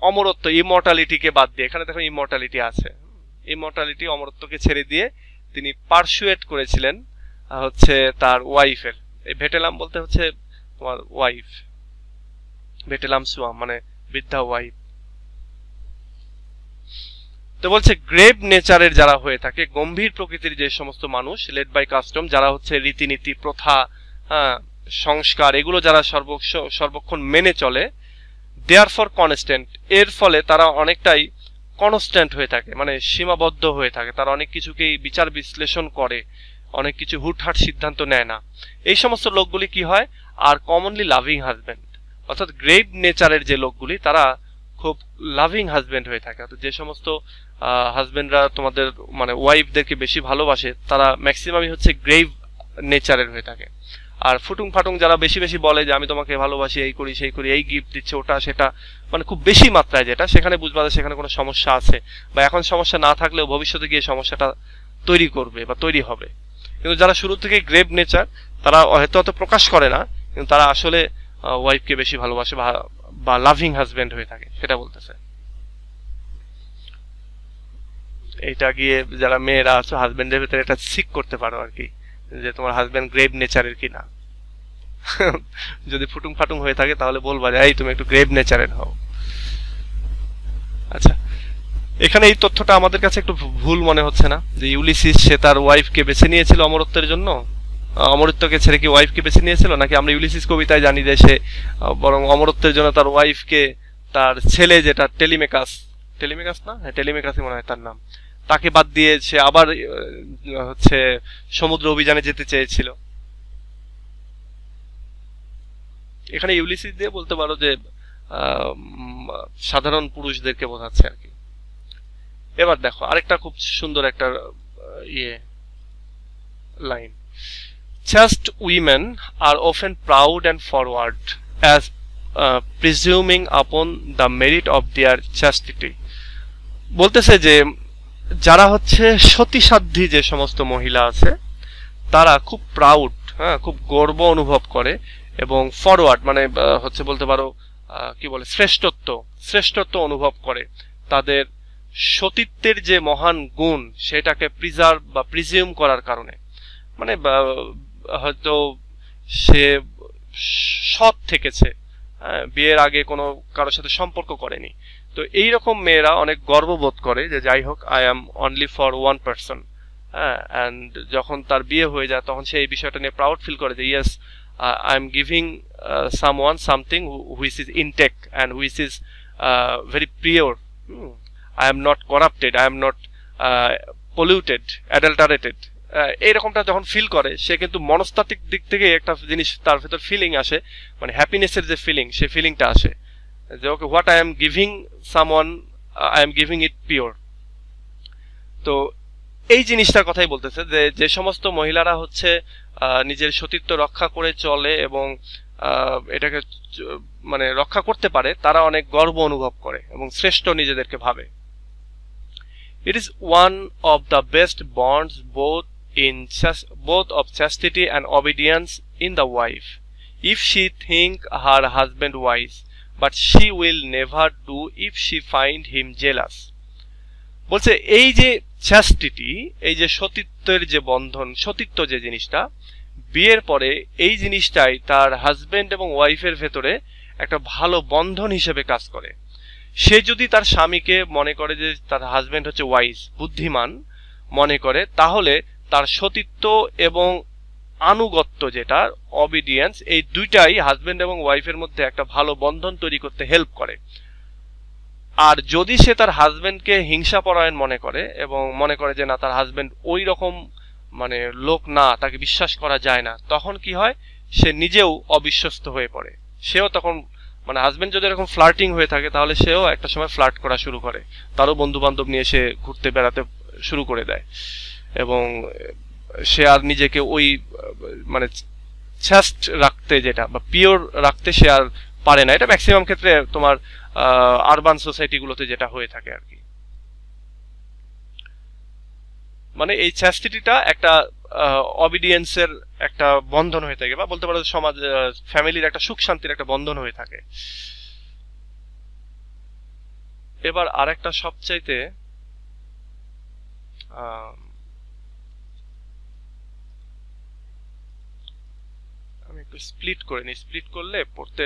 S1: অমরত্ব, ইমর্টালিটিকে বাদ দিয়ে। এখানে দেখো ইমর্টালিটি আছে, ইমর্টালিটি অমরত্বকে ছেড়ে দিয়ে তিনি পারসুয়েট করেছিলেন হচ্ছে তার ওয়াইফের। এই ভেটেলাম বলতে হচ্ছে তোমার ওয়াইফ, ভেটেলাম সুয়াম মানে বৃদ্ধা ওয়াইফ। তো বলছে গ্রেভ নেচারের যারা হয়ে থাকে, গম্ভীর প্রকৃতির যে সমস্ত মানুষ, লেড বাই কাস্টম, যারা হচ্ছে রীতিনীতি, প্রথা, সংস্কার, এগুলো যারা সর্বক্ষণ মেনে চলে, দেয়ারফর কনস্ট্যান্ট, এর ফলে তারা অনেকটাই কনস্ট্যান্ট হয়ে থাকে, মানে সীমাবদ্ধ হয়ে থাকে, তারা অনেক কিছুকেই বিচার বিশ্লেষণ করে, অনেক কিছু হুটহাট সিদ্ধান্ত নেয় না। এই সমস্ত লোকগুলি কি হয়, আর কমনলি লাভিং হাজব্যান্ড, অর্থাৎ গ্রেভ নেচারের যে লোকগুলি তারা খুব লাভিং হাজব্যান্ড হয়ে থাকে। অর্থাৎ যে সমস্ত হাজব্যান্ডরা তোমাদের মানে ওয়াইফদেরকে বেশি ভালোবাসে তারা ম্যাক্সিমামই হচ্ছে গ্রেভ নেচারের হয়ে থাকে। আর ফুটুং ফাটুং যারা বেশি বেশি বলে যে আমি তোমাকে ভালোবাসি, এই করি সেই করি, এই গিফট দিচ্ছে ওটা সেটা, মানে খুব বেশি মাত্রায়, যেটা সেখানে বুঝবা যে সেখানে কোনো সমস্যা আছে, বা এখন সমস্যা না থাকলেও ভবিষ্যতে গিয়ে সমস্যাটা তৈরি করবে বা তৈরি হবে। কিন্তু যারা শুরু থেকে গ্রেভ নেচার তারা হয়তো অত প্রকাশ করে না, কিন্তু তারা আসলে ওয়াইফকে বেশি ভালোবাসে বা লাভিং হাজব্যান্ড হয়ে থাকে, সেটা বলতেছে। এইটা গিয়ে যারা মেয়েরা আছো হাজব্যান্ডের ভিতরে এটা সিক করতে পারো আর কি, যে তোমার হাজব্যান্ড গ্রেভ নেচারের কিনা। যদি ফুটুং ফাটুং হয়ে থাকে তাহলে বলবা যে এই তুমি একটু গ্রেভ নেচারের হও। আচ্ছা, এখানে এই তথ্যটা আমাদের কাছে একটু ভুল মনে হচ্ছে না, যে ইউলিসিস সে তার ওয়াইফকে বেছে নিয়েছিল অমরত্বের জন্য, অমরত্বকে ছেড়ে কি ওয়াইফকে বেছে নিয়েছিল, নাকি আমরা ইউলিসিস কবিতায় জানি যে সে বরং অমরত্বের জন্য তার ওয়াইফকে, তার ছেলে যেটা টেলিমেকাস না, হ্যাঁ টেলিমেকাসই মনে হয় তার নাম, তাকে বাদ দিয়ে সে আবার হচ্ছে সমুদ্র অভিযানে যেতে চেয়েছিল। এখানে ইউলিসিস দিয়ে বলতে পারো যে সাধারণ পুরুষদেরকে বোঝাচ্ছে আর কি। এবার দেখো আরেকটা খুব সুন্দর একটা line, chaste women are often proud and forward as presuming upon the merit of their chastity। বলতেছে যে যারা হচ্ছে সতীসাধ্যী যে সমস্ত মহিলা আছে তারা খুব প্রাউড, হ্যাঁ খুব গর্ব অনুভব করে, এবং ফরওয়ার্ড মানে হচ্ছে বলতে পারো কি বলে শ্রেষ্ঠত্ব অনুভব করে তাদের সতীত্বের যে মহান গুণ সেটাকে প্রিজার্ভ বা প্রিজিউম করার কারণে। মানে হয়তো সে সৎ থেকেছে, বিয়ের আগে কোনো কারোর সাথে সম্পর্ক করেনি, তো এইরকম মেয়েরা অনেক গর্ববোধ করে যে যাই হোক I am only for one person, and যখন তার বিয়ে হয়ে যায় তখন সে এই বিষয়টা নিয়ে প্রাউড ফিল করে যে yes I am giving someone something which is intact and which is very pure, I am not corrupted, I am not polluted, adulterated. এইরকমটা যখন ফিল করে সে কিন্তু মনস্তাত্ত্বিক দিক থেকে একটা জিনিস তার ভেতর ফিলিং আসে, মানে হ্যাপিনেসের যে ফিলিং সে ফিলিংটা আসে যে okay what I am giving someone I am giving it pure. তো এই জিনিসটার কথাই বলতেছে যে যে সমস্ত মহিলারা হচ্ছে নিজের সতীত্ব রক্ষা করে চলে এবং এটাকে মানে রক্ষা করতে পারে তারা অনেক গর্ব অনুভব করে এবং শ্রেষ্ঠ নিজেদেরকে ভাবে। It is one of the best bonds both of chastity and obedience in the wife, if she think her husband wise, but she will never do if she find him jealous। বলছে এই যে চ্যাস্টিটি, এই যে সতীত্বের যে বন্ধন, সতীত্ব যে জিনিসটা, বিয়ের পরে এই জিনিসটাই তার হাজবেন্ড এবং ওয়াইফের ভেতরে একটা ভালো বন্ধন হিসেবে কাজ করে। সে যদি তার স্বামীকে মনে করে যে তার হাজবেন্ড হচ্ছে ওয়াইজ, বুদ্ধিমান মনে করে, তাহলে তার সতীত্ব এবং আনুগত্য যেটা অবিডিয়েন্স, এই দুইটাই হাজবেন্ড এবং ওয়াইফের মধ্যে একটা ভালো বন্ধন তৈরি করতে হেল্প করে। আর যদি সে তার হাজবেন্ডকে হিংসাপরায়ণ মনে করে এবং মনে করে যে না তার হাজবেন্ড ওই রকম মানে লোক না, তাকে বিশ্বাস করা যায় না, তখন কি হয় সে নিজেও অবিশ্বস্ত হয়ে পড়ে। সেও তখন মানে হাজবেন্ড যদি এরকম ফ্লার্টিং হয়ে থাকে তাহলে সেও একটা সময় ফ্লার্ট করা শুরু করে, তারও বন্ধু বান্ধব নিয়ে সে ঘুরতে বেড়াতে শুরু করে দেয় এবং সে আর নিজেকে ওই মানে চাস্ট রাখতে যেটা বা পিওর রাখতে সে আর পারে না। এটা ম্যাক্সিমাম ক্ষেত্রে তোমার আরবান সোসাইটি গুলোতে যেটা হয়ে থাকে আর কি। মানে এই চ্যাস্টিটিটা একটা অবিডিয়েন্সের একটা বন্ধন হয়ে থাকে, বা বলতে পারো সমাজ ফ্যামিলির একটা সুখ শান্তির একটা বন্ধন হয়ে থাকে। এবার আরেকটা সবচাইতে আমি একটু স্প্লিট করে নিই, স্প্লিট করলে পড়তে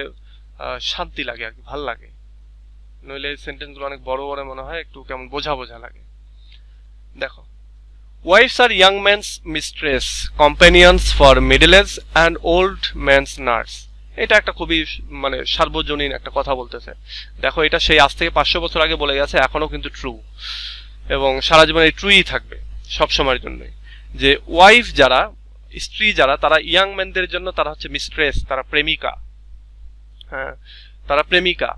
S1: শান্তি লাগে আর কি, ভাল লাগে, নইলে সেন্টেন্সগুলো অনেক বড় বড় মনে হয়, একটু কেমন বোঝা বোঝা লাগে। দেখো, wives are young men's mistress, companions for middle age and old men's nurse, এটা একটা খুবই মানে সার্বজনীন একটা কথা বলতেছে। দেখো এটা সেই আজ থেকে 500 বছর আগে বলে গেছে, এখনো কিন্তু ট্রু, এবং সারা জীবন এই ট্রুই থাকবে সব সময়ের জন্যই, যে ওয়াইফ যারা, স্ত্রী যারা, তারা ইয়াং ম্যানদের জন্য তারা হচ্ছে মিস্ট্রেস, তারা প্রেমিকা। হ্যাঁ, তারা প্রেমিকা।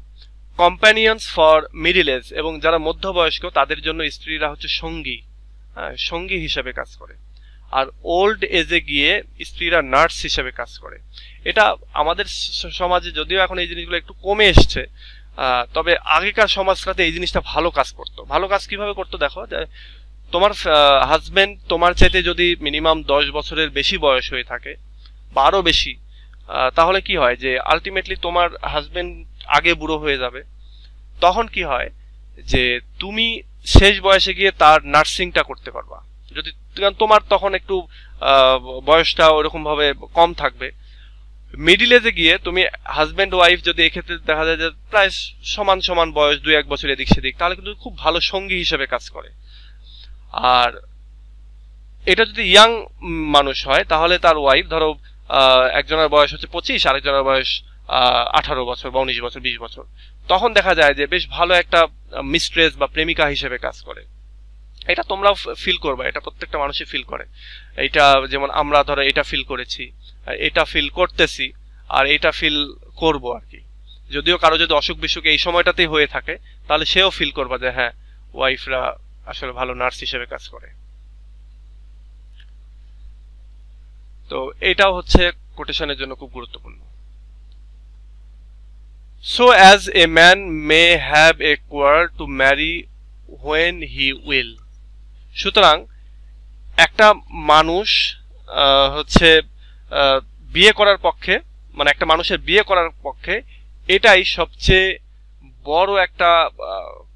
S1: কম্প্যানিয়ন্স ফর মিডল এজ, এবং যারা মধ্যবয়স্ক তাদের জন্য স্ত্রীরা হচ্ছে সঙ্গী, সঙ্গী হিসেবে কাজ করে। আর ওল্ড এজে গিয়ে স্ত্রীরা নার্স হিসেবে কাজ করে। এটা আমাদের সমাজে যদিও এখন এই জিনিসগুলো একটু কমে এসছে, তবে আগেকার সমাজটাতে এই জিনিসটা ভালো কাজ করতো। ভালো কাজ কিভাবে করতো দেখো, তোমার হাজবেন্ড তোমার চাইতে যদি মিনিমাম 10 বছরের বেশি বয়স হয়ে থাকে বা আরো বেশি, তাহলে কি হয় যে আলটিমেটলি তোমার হাজবেন্ড আগে বুড়ো হয়ে যাবে। তখন কি হয় যে তুমি শেষ বয়সে গিয়ে তার নার্সিংটা করতে পারবা, যদি তোমার তখন একটু বয়সটা ওরকম ভাবে কম থাকবে। মিডিল এজে গিয়ে তুমি হাজবেন্ড ওয়াইফ যদি এক্ষেত্রে দেখা যায় যে প্রায় সমান সমান বয়স, 2-1 বছর এদিক সেদিক, তাহলে কিন্তু খুব ভালো সঙ্গী হিসেবে কাজ করে। আর এটা যদি ইয়াং মানুষ হয় তাহলে তার ওয়াইফ, ধরো একজনের বয়স হচ্ছে 25, আরেকজনের বয়স 18 বছর বা 19 বছর, 20 বছর, তখন দেখা যায় যে বেশ ভালো একটা মিস্ট্রেস বা প্রেমিকা হিসেবে কাজ করে। এটা তোমরাও ফিল করবে, এটা প্রত্যেকটা মানুষই ফিল করে। এটা যেমন আমরা ধরো এটা ফিল করেছি, এটা ফিল করতেছি, আর এটা ফিল করব আর কি। যদিও কারো যদি অসুখ বিসুখ এই সময়টাতেই হয়ে থাকে তাহলে সেও ফিল করবে যে হ্যাঁ, ওয়াইফরা আসলে ভালো নার্স হিসেবে কাজ করে। তো এটাও হচ্ছে কোটেশনের জন্য খুব গুরুত্বপূর্ণ। So as a man may have a quarrel to marry when he will, সুতরাং একটা মানুষ হচ্ছে বিয়ে করার পক্ষে, মানে একটা মানুষের বিয়ে করার পক্ষে এটাই সবচেয়ে বড় একটা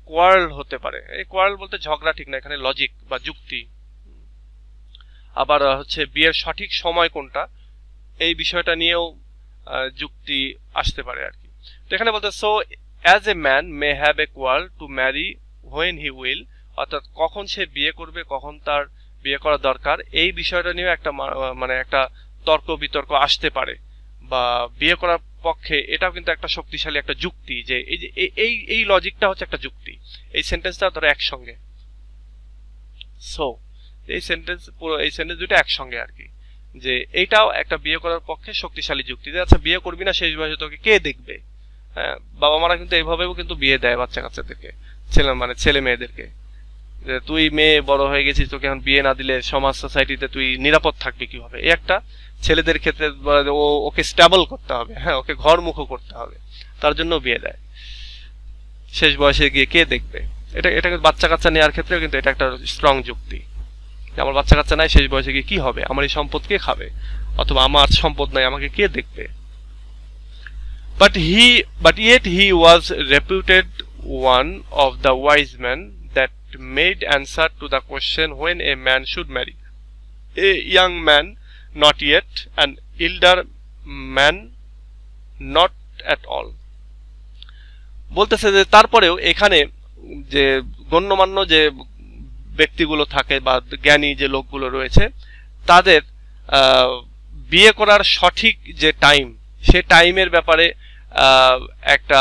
S1: কোয়ারেল হতে পারে। এই কোয়ারেল বলতে ঝগড়া ঠিক না, এখানে লজিক বা যুক্তি। আবার হচ্ছে বিয়ের সঠিক সময় কোনটা, এই বিষয়টা নিয়েও যুক্তি আসতে পারে আর কি। তো এখানে বলতে so as a man may have a quarrel to marry when he will, অর্থাৎ কখন সে বিয়ে করবে, কখন তার বিয়ে করা দরকার, এই বিষয়টা নিয়ে একটা মানে একটা তর্ক বিতর্ক আসতে পারে। বা বিয়ে করার পক্ষে এটাও কিন্তু একটা শক্তিশালী একটা যুক্তি, যে এই যে এই লজিকটা হচ্ছে একটা যুক্তি। এই সেন্টেন্সটা ধরো একসঙ্গে, সো এই সেন্টেন্স পুরো এই সেন্টেন্স দুটো একসঙ্গে আর কি, যে এইটাও একটা বিয়ে করার পক্ষে শক্তিশালী যুক্তি। যে আচ্ছা বিয়ে করবি না, শেষ বয়সে তোকে কে দেখবে। হ্যাঁ, বাবা মারা কিন্তু এইভাবেও কিন্তু বিয়ে দেয় বাচ্চা কাচ্চাদেরকে, ছেলে মেয়েদেরকে, যে তুই মেয়ে বড় হয়ে গেছিস, তোকে এখন বিয়ে না দিলে সমাজ সোসাইটিতে তুই নিরাপদ থাকবি কিভাবে। এই একটা ছেলেদের ক্ষেত্রে ওকে স্টেবল করতে হবে, হ্যাঁ, ওকে ঘরমুখো করতে হবে, তার জন্য বিয়ে দেয়। শেষ বয়সে গিয়ে কে দেখবে, এটা বাচ্চা কাচ্চা নেওয়ার ক্ষেত্রেও কিন্তু এটা একটা স্ট্রং যুক্তি। আমার বাচ্চা কাচ্চা নাই, শেষ বয়সে গিয়ে কি হবে, আমার এই সম্পদ কে খাবে, অথবা আমার সম্পদ নাই, আমাকে কে দেখবে। But yet he was reputed one of the wise men that made answer to the question when a man should marry. A young man not yet, an elder man not at all. বলতেছে যে তারপরেও এখানে যে গণ্যমান্য যে ব্যক্তিগুলো থাকে বা জ্ঞানী যে লোকগুলো রয়েছে, তাদের বিয়ে করার সঠিক যে টাইম, সে টাইমের ব্যাপারে একটা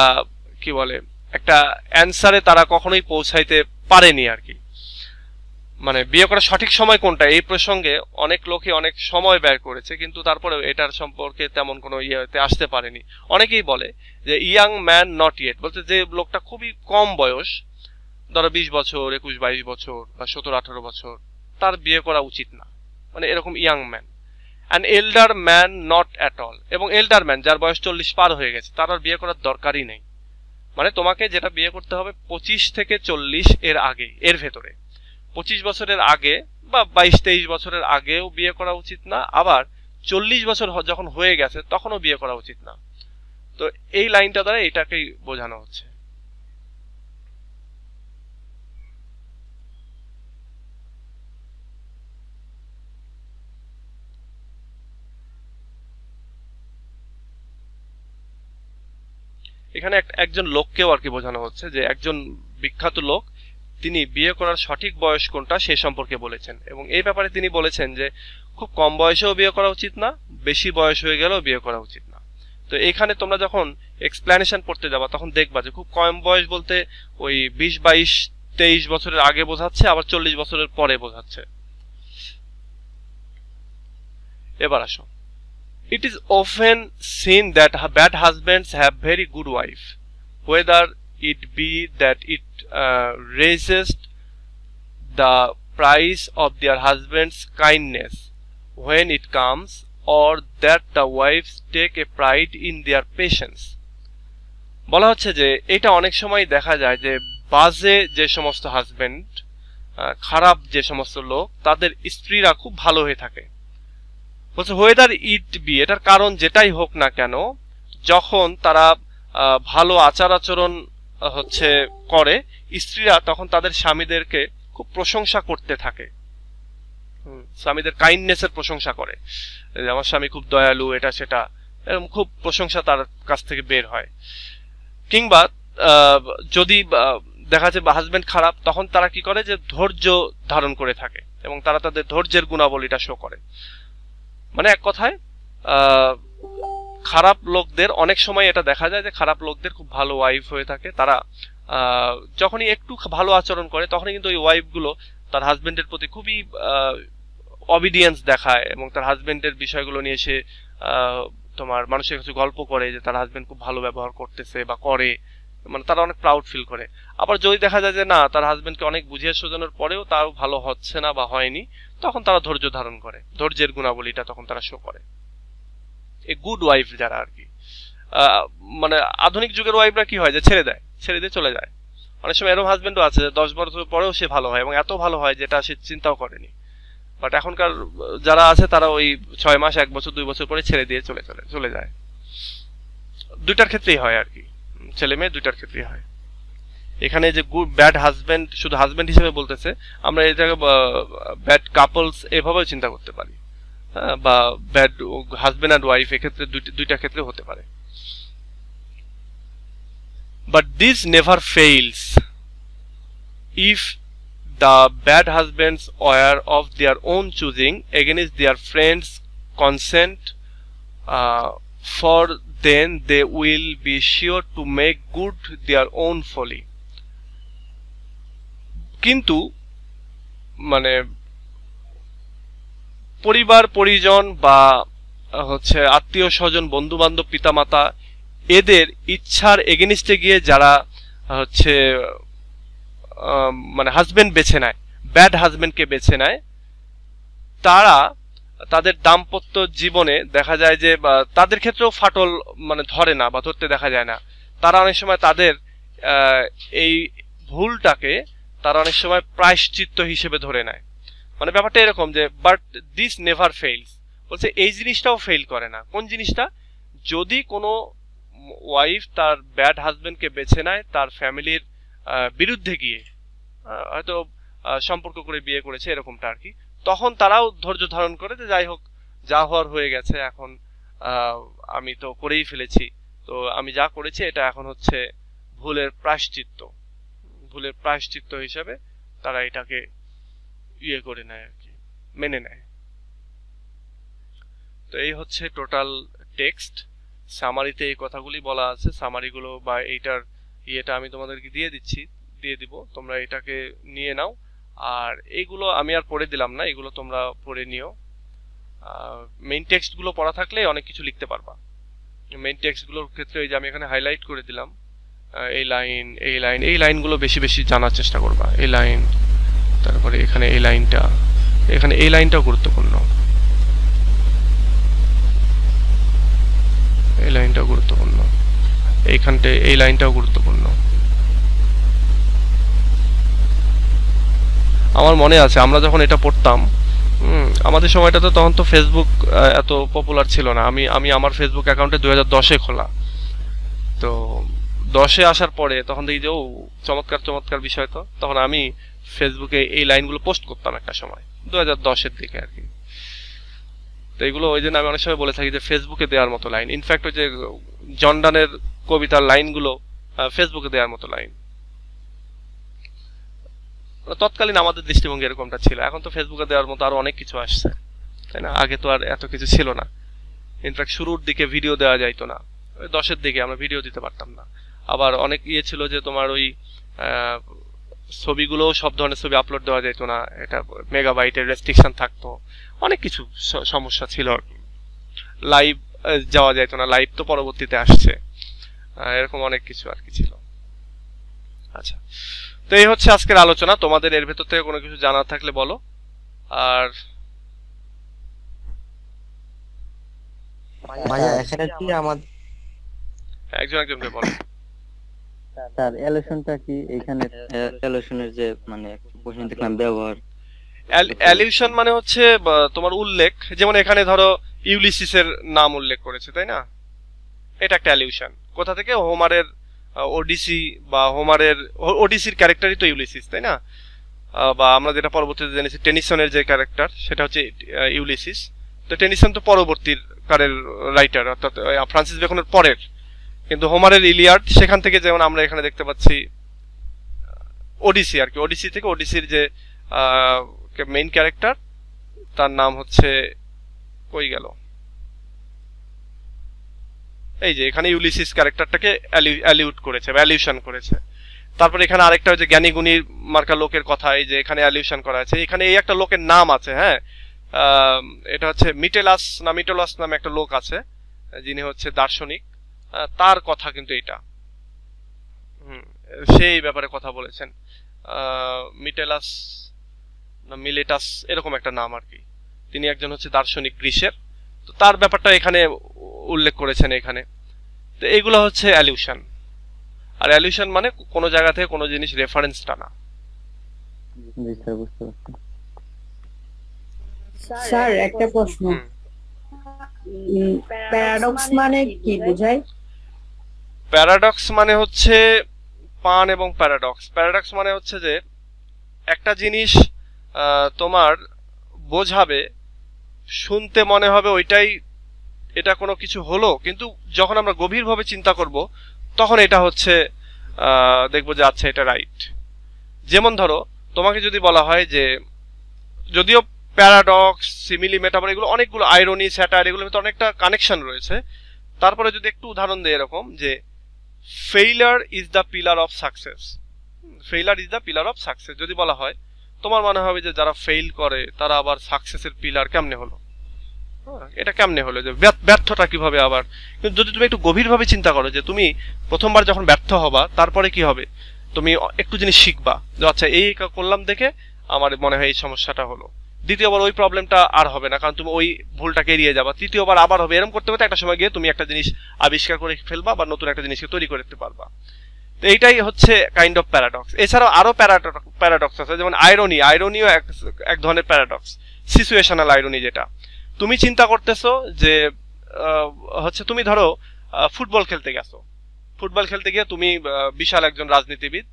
S1: কি বলে, একটা অ্যান্সারে তারা কখনোই পৌঁছাইতে পারেনি আর কি। মানে বিয়ে করার সঠিক সময় কোনটা, এই প্রসঙ্গে অনেক লোকই অনেক সময় ব্যয় করেছে, কিন্তু তারপরেও এটার সম্পর্কে তেমন কোনো ইয়েতে আসতে পারেনি। অনেকেই বলে যে ইয়াং ম্যান নট ইয়েট, বলতে যে লোকটা খুবই কম বয়স, ধরো 20 বছর, 21-22 বছর বা 17-18 বছর, তার বিয়ে করা উচিত না, মানে এরকম young man. An এল্ডার man not at all, এবং এল্ডার ম্যান যার বয়স 40 পার হয়ে গেছে, তার আর বিয়ে করার দরকারই নেই। মানে তোমাকে যেটা বিয়ে করতে হবে 25 থেকে 40 এর আগে, এর ভেতরে 25 বছরের আগে বা 22-23 বছরের আগেও বিয়ে করা উচিত না, আবার 40 বছর যখন হয়ে গেছে তখনও বিয়ে করা উচিত না। তো এই লাইনটা দ্বারা এটাকেই বোঝানো হচ্ছে। এখানে একজন লোককেও আর কি বোঝানো হচ্ছে, যে একজন বিখ্যাত লোক, তিনি বিয়ে করার সঠিক বয়স কোনটা সে সম্পর্কে বলেছেন, এবং এই ব্যাপারে তিনি বলেছেন যে খুব কম বয়সেও বিয়ে করা উচিত না, বেশি বয়স হয়ে গেলেও বিয়ে করা উচিত না। তো তো এখানে তোমরা যখন এক্সপ্লেনেশন পড়তে যাবা তখন দেখবা যে খুব কম বয়স বলতে ওই 20, 22, 23 বছরের আগে বোঝাচ্ছে, আবার 40 বছরের পরে বোঝাচ্ছে। এবার আসো, it is often seen that bad husbands have very good wife, whether it be that it raises the price of their husband's kindness when it comes, or that the wives take a pride in their patience. বলা হচ্ছে যে এটা অনেক সময় দেখা যায় যে বাজে যে সমস্ত হাজবেন্ড, খারাপ যে সমস্ত লোক, তাদের স্ত্রীরা খুব ভালো হয়ে থাকে। বলছে ওয়েদার ইট বি, এটার কারণ যেটাই হোক না কেন, যখন তারা ভালো আচার আচরণ হচ্ছে করে, স্ত্রীরা তখন তাদের স্বামীদেরকে খুব প্রশংসা করতে থাকে, স্বামীদের কাইন্ডনেসের প্রশংসা করে, আমার স্বামী খুব দয়ালু, এটা সেটা, এরকম খুব প্রশংসা তার কাছ থেকে বের হয়। কিংবা যদি দেখা যায় হাজবেন্ড খারাপ, তখন তারা কি করে যে ধৈর্য ধারণ করে থাকে এবং তারা তাদের ধৈর্যের গুণাবলীটা শো করে। মানে এক কথায় খারাপ লোকদের অনেক সময় এটা দেখা যায় যে খারাপ লোকদের খুব ভালো ওয়াইফ হয়ে থাকে। তারা যখনই একটু ভালো আচরণ করে তখনই কিন্তু ওই ওয়াইফগুলো তার হাজবেন্ডের প্রতি খুবই অবিডিয়েন্স দেখায় এবং তার হাজবেন্ডের বিষয়গুলো নিয়ে সে তোমার মানুষের কাছে গল্প করে যে তার হাজবেন্ড খুব ভালো ব্যবহার করতেছে বা করে, মানে তারা অনেক প্রাউড ফিল করে। আবার যদি দেখা যায় যে না, তার হাজবেন্ডকে অনেক বুঝিয়ে সোজানোর পরেও তাও ভালো হচ্ছে না বা হয়নি, তখন তারা ধৈর্য ধারণ করে, ধৈর্যের গুণাবলীটা তখন তারা শো করে। এই গুড ওয়াইফ যারা আর কি, মানে আধুনিক যুগের ওয়াইফরা কি হয় যে ছেড়ে দিয়ে চলে যায়। অনেক সময় এরকম হাজবেন্ডও আছে 10 বছর পরেও সে ভালো হয় এবং এত ভালো হয় যেটা সে চিন্তাও করেনি। বাট এখনকার যারা আছে তারা ওই 6 মাস, 1 বছর, 2 বছর পরে ছেড়ে দিয়ে চলে যায়। দুইটার ক্ষেত্রেই হয় আর কি, ছেলে মেয়ে দুইটার ক্ষেত্রেই হয়। এখানে যে গুড ব্যাড হাজবেন্ড শুধু হাজবেন্ড হিসেবে বলতেছে, আমরা এটাকে ব্যাড কাপলস এভাবেও চিন্তা করতে পারি, বা ব্যাড হাজবেন্ড অ্যান্ড ওয়াইফ, এক্ষেত্রে দুইটা ক্ষেত্রে হতে পারে। But this never fails if the bad husbands are of their own choosing against their friends' consent, for then they will be sure to make good their own folly. কিন্তু মানে পরিবার পরিজন বা হচ্ছে আত্মীয় স্বজন, বন্ধু বান্ধব, পিতামাতা, এদের ইচ্ছার এগেনিস্টে গিয়ে যারা হচ্ছে মানে হাজবেন্ড বেছে নেয়, ব্যাড হাজবেন্ডকে বেছে নেয়, তারা তাদের দাম্পত্য জীবনে দেখা যায় যে তাদের ক্ষেত্রেও ফাটল মানে ধরে না বা ধরতে দেখা যায় না। তারা অনেক সময় তাদের এই ভুলটাকে তারা অনেক সময় প্রায়শ্চিত্ত হিসেবে ধরে নেয়। মানে ব্যাপারটা এরকম যে বাট দিস নেভার ফেইলস, বলছে এই জিনিসটাও ফেইল করে না। কোন জিনিসটা? যদি কোনো ওয়াইফ তার ব্যাড হাজবেন্ডকে বেছে নেয় তার ফ্যামিলির বিরুদ্ধে গিয়ে, হয়তো সম্পর্ক করে বিয়ে করেছে এরকমটা আর কি, তখন তারাও ধৈর্য ধারণ করে যে যাই হোক, যা হওয়ার হয়ে গেছে, এখন আমি তো করেই ফেলেছি, তো আমি যা করেছি এটা এখন হচ্ছে ভুলের প্রায়শ্চিত্ত হিসেবে তারা এটাকে ইয়ে করে নেয় আর কি, মেনে নেয়। তো এই হচ্ছে টোটাল টেক্সট। সামারিতে এই কথাগুলি বলা আছে, সামারিগুলো বা এইটার ইয়েটা আমি তোমাদেরকে দিয়ে দিব, তোমরা এটাকে নিয়ে নাও। আর এইগুলো আমি আর পড়ে দিলাম না, এগুলো তোমরা পড়ে নিও। মেইন টেক্সটগুলো পড়া থাকলে অনেক কিছু লিখতে পারবা। মেইন টেক্সটগুলোর ক্ষেত্রে এই যে আমি এখানে হাইলাইট করে দিলাম, এই লাইনগুলো বেশি বেশি জানার চেষ্টা করবা। এই লাইন, তারপরে এখানে এই লাইনটাও গুরুত্বপূর্ণ, এই লাইনটাও গুরুত্বপূর্ণ, এইখানটা এই লাইনটাও গুরুত্বপূর্ণ। আমার মনে আছে আমরা যখন এটা পড়তাম, আমাদের সময়টাতে তখন তো ফেসবুক এত পপুলার ছিল না। আমি আমার ফেসবুক অ্যাকাউন্টে 2010-এ খোলা, তো 10-এ আসার পরে তখন দেখি যে ও চমৎকার বিষয়। তো তখন আমি ফেসবুকে এই লাইনগুলো পোস্ট করতাম একটা সময়, 2010-এর দিকে আর কি। তো এগুলো ওই জন্য আমি অনেক সময় বলে থাকি যে ফেসবুকে দেওয়ার মতো লাইন। ইনফ্যাক্ট ওই যে জন ডানের কবিতার লাইনগুলো ফেসবুকে দেওয়ার মতো লাইন। তৎকালীন আমাদের দৃষ্টিভঙ্গি এরকমটা ছিল। এখন তো ফেসবুকে দেওয়ার মতো আরো অনেক কিছু আসছে, তাই না? আগে তো আর এত কিছু ছিল না। ইনফ্যাক্ট শুরুর দিকে ভিডিও দেওয়া যাইতো না, 10-এর দিকে আমরা ভিডিও দিতে পারতাম না। আবার অনেক ইয়ে ছিল যে তোমার ওই ছবিগুলো সব ধরনের ছবি আপলোড দেওয়া যেত না, এটা মেগাবাইটের রেস্ট্রিকশন থাকতো, অনেক কিছু সমস্যা ছিল। লাইভ যাওয়া যেত না, লাইভ তো পরবর্তীতে আসছে, এরকম অনেক কিছু আর কি ছিল। আচ্ছা, তো এই হচ্ছে আজকের আলোচনা। তোমাদের এর ভেতর থেকে কোনো কিছু জানার থাকলে বলো। আর
S4: ভাইয়া এখানে কি আমাদের
S1: একজনকে বলো।
S2: স্যার এলিউশনটা কি? এখানে এলিউশনের যে মানে প্রশ্ন দেখলাম ব্যবহার।
S1: অ্যালিউশন মানে হচ্ছে তোমার উল্লেখ, যেমন এখানে ধরো ইউলিসিসের নাম উল্লেখ করেছে, তাই না? এটা একটা অ্যালিউশন। কোথা থেকে? হোমারের ওডিসি, বা হোমারের ওডিসির ক্যারেক্টারই তো ইউলিসিস, তাই না? বা আমরা যেটা পরবর্তীতে জেনেছি টেনিসনের যে ক্যারেক্টার সেটা হচ্ছে ইউলিসিস। তো টেনিসন তো পরবর্তীর কারের রাইটার, অর্থাৎ ফ্রান্সিস বেকনের পরের। কিন্তু হোমারের ইলিয়াড, সেখান থেকে যেমন আমরা এখানে দেখতে পাচ্ছি ওডিসি আর কি। ওডিসি থেকে ওডিসির যে মেইন ক্যারেক্টার তার নাম হচ্ছে, কই গেল, এই যে এখানে ইউলিসিস ক্যারেক্টারটাকে অ্যালিউট করেছে বা অ্যালিউশন করেছে। তারপর এখানে আরেকটা হচ্ছে জ্ঞানী গুণী মার্কা লোকের কথা, এই যে এখানে অ্যালিউশন করা আছে। এখানে এই একটা লোকের নাম আছে, হ্যাঁ, এটা হচ্ছে মিটেলাস নামে একটা লোক আছে, যিনি হচ্ছে দার্শনিক, তার কথা কিন্তু এটা, সেই ব্যাপারে কথা বলেছেন। মিটেলাস না মিলেটাস এরকম একটা নাম আর কি। তিনি একজন হচ্ছে দার্শনিক গ্রিসের, তো তার ব্যাপারটা এখানে উল্লেখ করেছেন এখানে। তো এইগুলো হচ্ছে অ্যালিউশন। আর অ্যালিউশন মানে কোনো জায়গা থেকে কোনো জিনিস রেফারেন্স টানা।
S2: জি স্যার, বুঝতে পারছি।
S3: স্যার একটা প্রশ্ন, প্যারাডক্স মানে কি বোঝায়?
S1: প্যারাডক্স মানে হচ্ছে পান এবং প্যারাডক্স। প্যারাডক্স মানে হচ্ছে যে একটা জিনিস তোমার বোঝাবে, শুনতে মনে হবে ওইটাই এটা কোনো কিছু হলো, কিন্তু যখন আমরা গভীরভাবে চিন্তা করব তখন এটা হচ্ছে দেখবো যে আচ্ছা এটা রাইট। যেমন ধরো তোমাকে যদি বলা হয় যে, যদিও প্যারাডক্স, সিমিলি, মেটাফর এগুলো অনেকগুলো, আইরনি, স্যাটায়ার এগুলোর ভিতরে অনেকটা কানেকশন রয়েছে, তারপরে যদি একটু উদাহরণ দেয় এরকম যে failure is the pillar of success, failure is the pillar of success যদি বলা হয়, তোমার মনে হবে যে যারা ফেইল করে তারা আবার সাকসেসের পিলার কেমনে হলো, এটা কেমনে হলো, যে ব্যর্থটা কিভাবে আবার। কিন্তু যদি তুমি একটু গভীরভাবে চিন্তা করো যে তুমি প্রথমবার যখন ব্যর্থ হবা তারপরে কি হবে, তুমি একটু জিনিস শিখবা যে আচ্ছা এই করলাম দেখে আমার মনে হয় এই সমস্যাটা হলো, দ্বিতীয়বার ওই প্রবলেমটা আর হবে না, কারণ তুমি ওই ভুলটাকে এড়িয়ে যাবা, তৃতীয়বার আবার হবে, এরকম করতে করতে একটা সময় গিয়ে তুমি একটা জিনিস আবিষ্কার করে ফেলবা বা নতুন একটা জিনিসকে তৈরি করতে পারবা। তো এইটাই হচ্ছে কাইন্ড অফ প্যারাডক্স। এছাড়াও আরো প্যারাডক্স আছে, যেমন আইরনি, আইরনিও এক ধরনের প্যারাডক্স, সিচুয়েশনাল আইরনি, যেটা তুমি চিন্তা করতেছো যে হচ্ছে তুমি ধরো ফুটবল খেলতে গেছো, ফুটবল খেলতে গিয়ে তুমি বিশাল একজন রাজনীতিবিদ,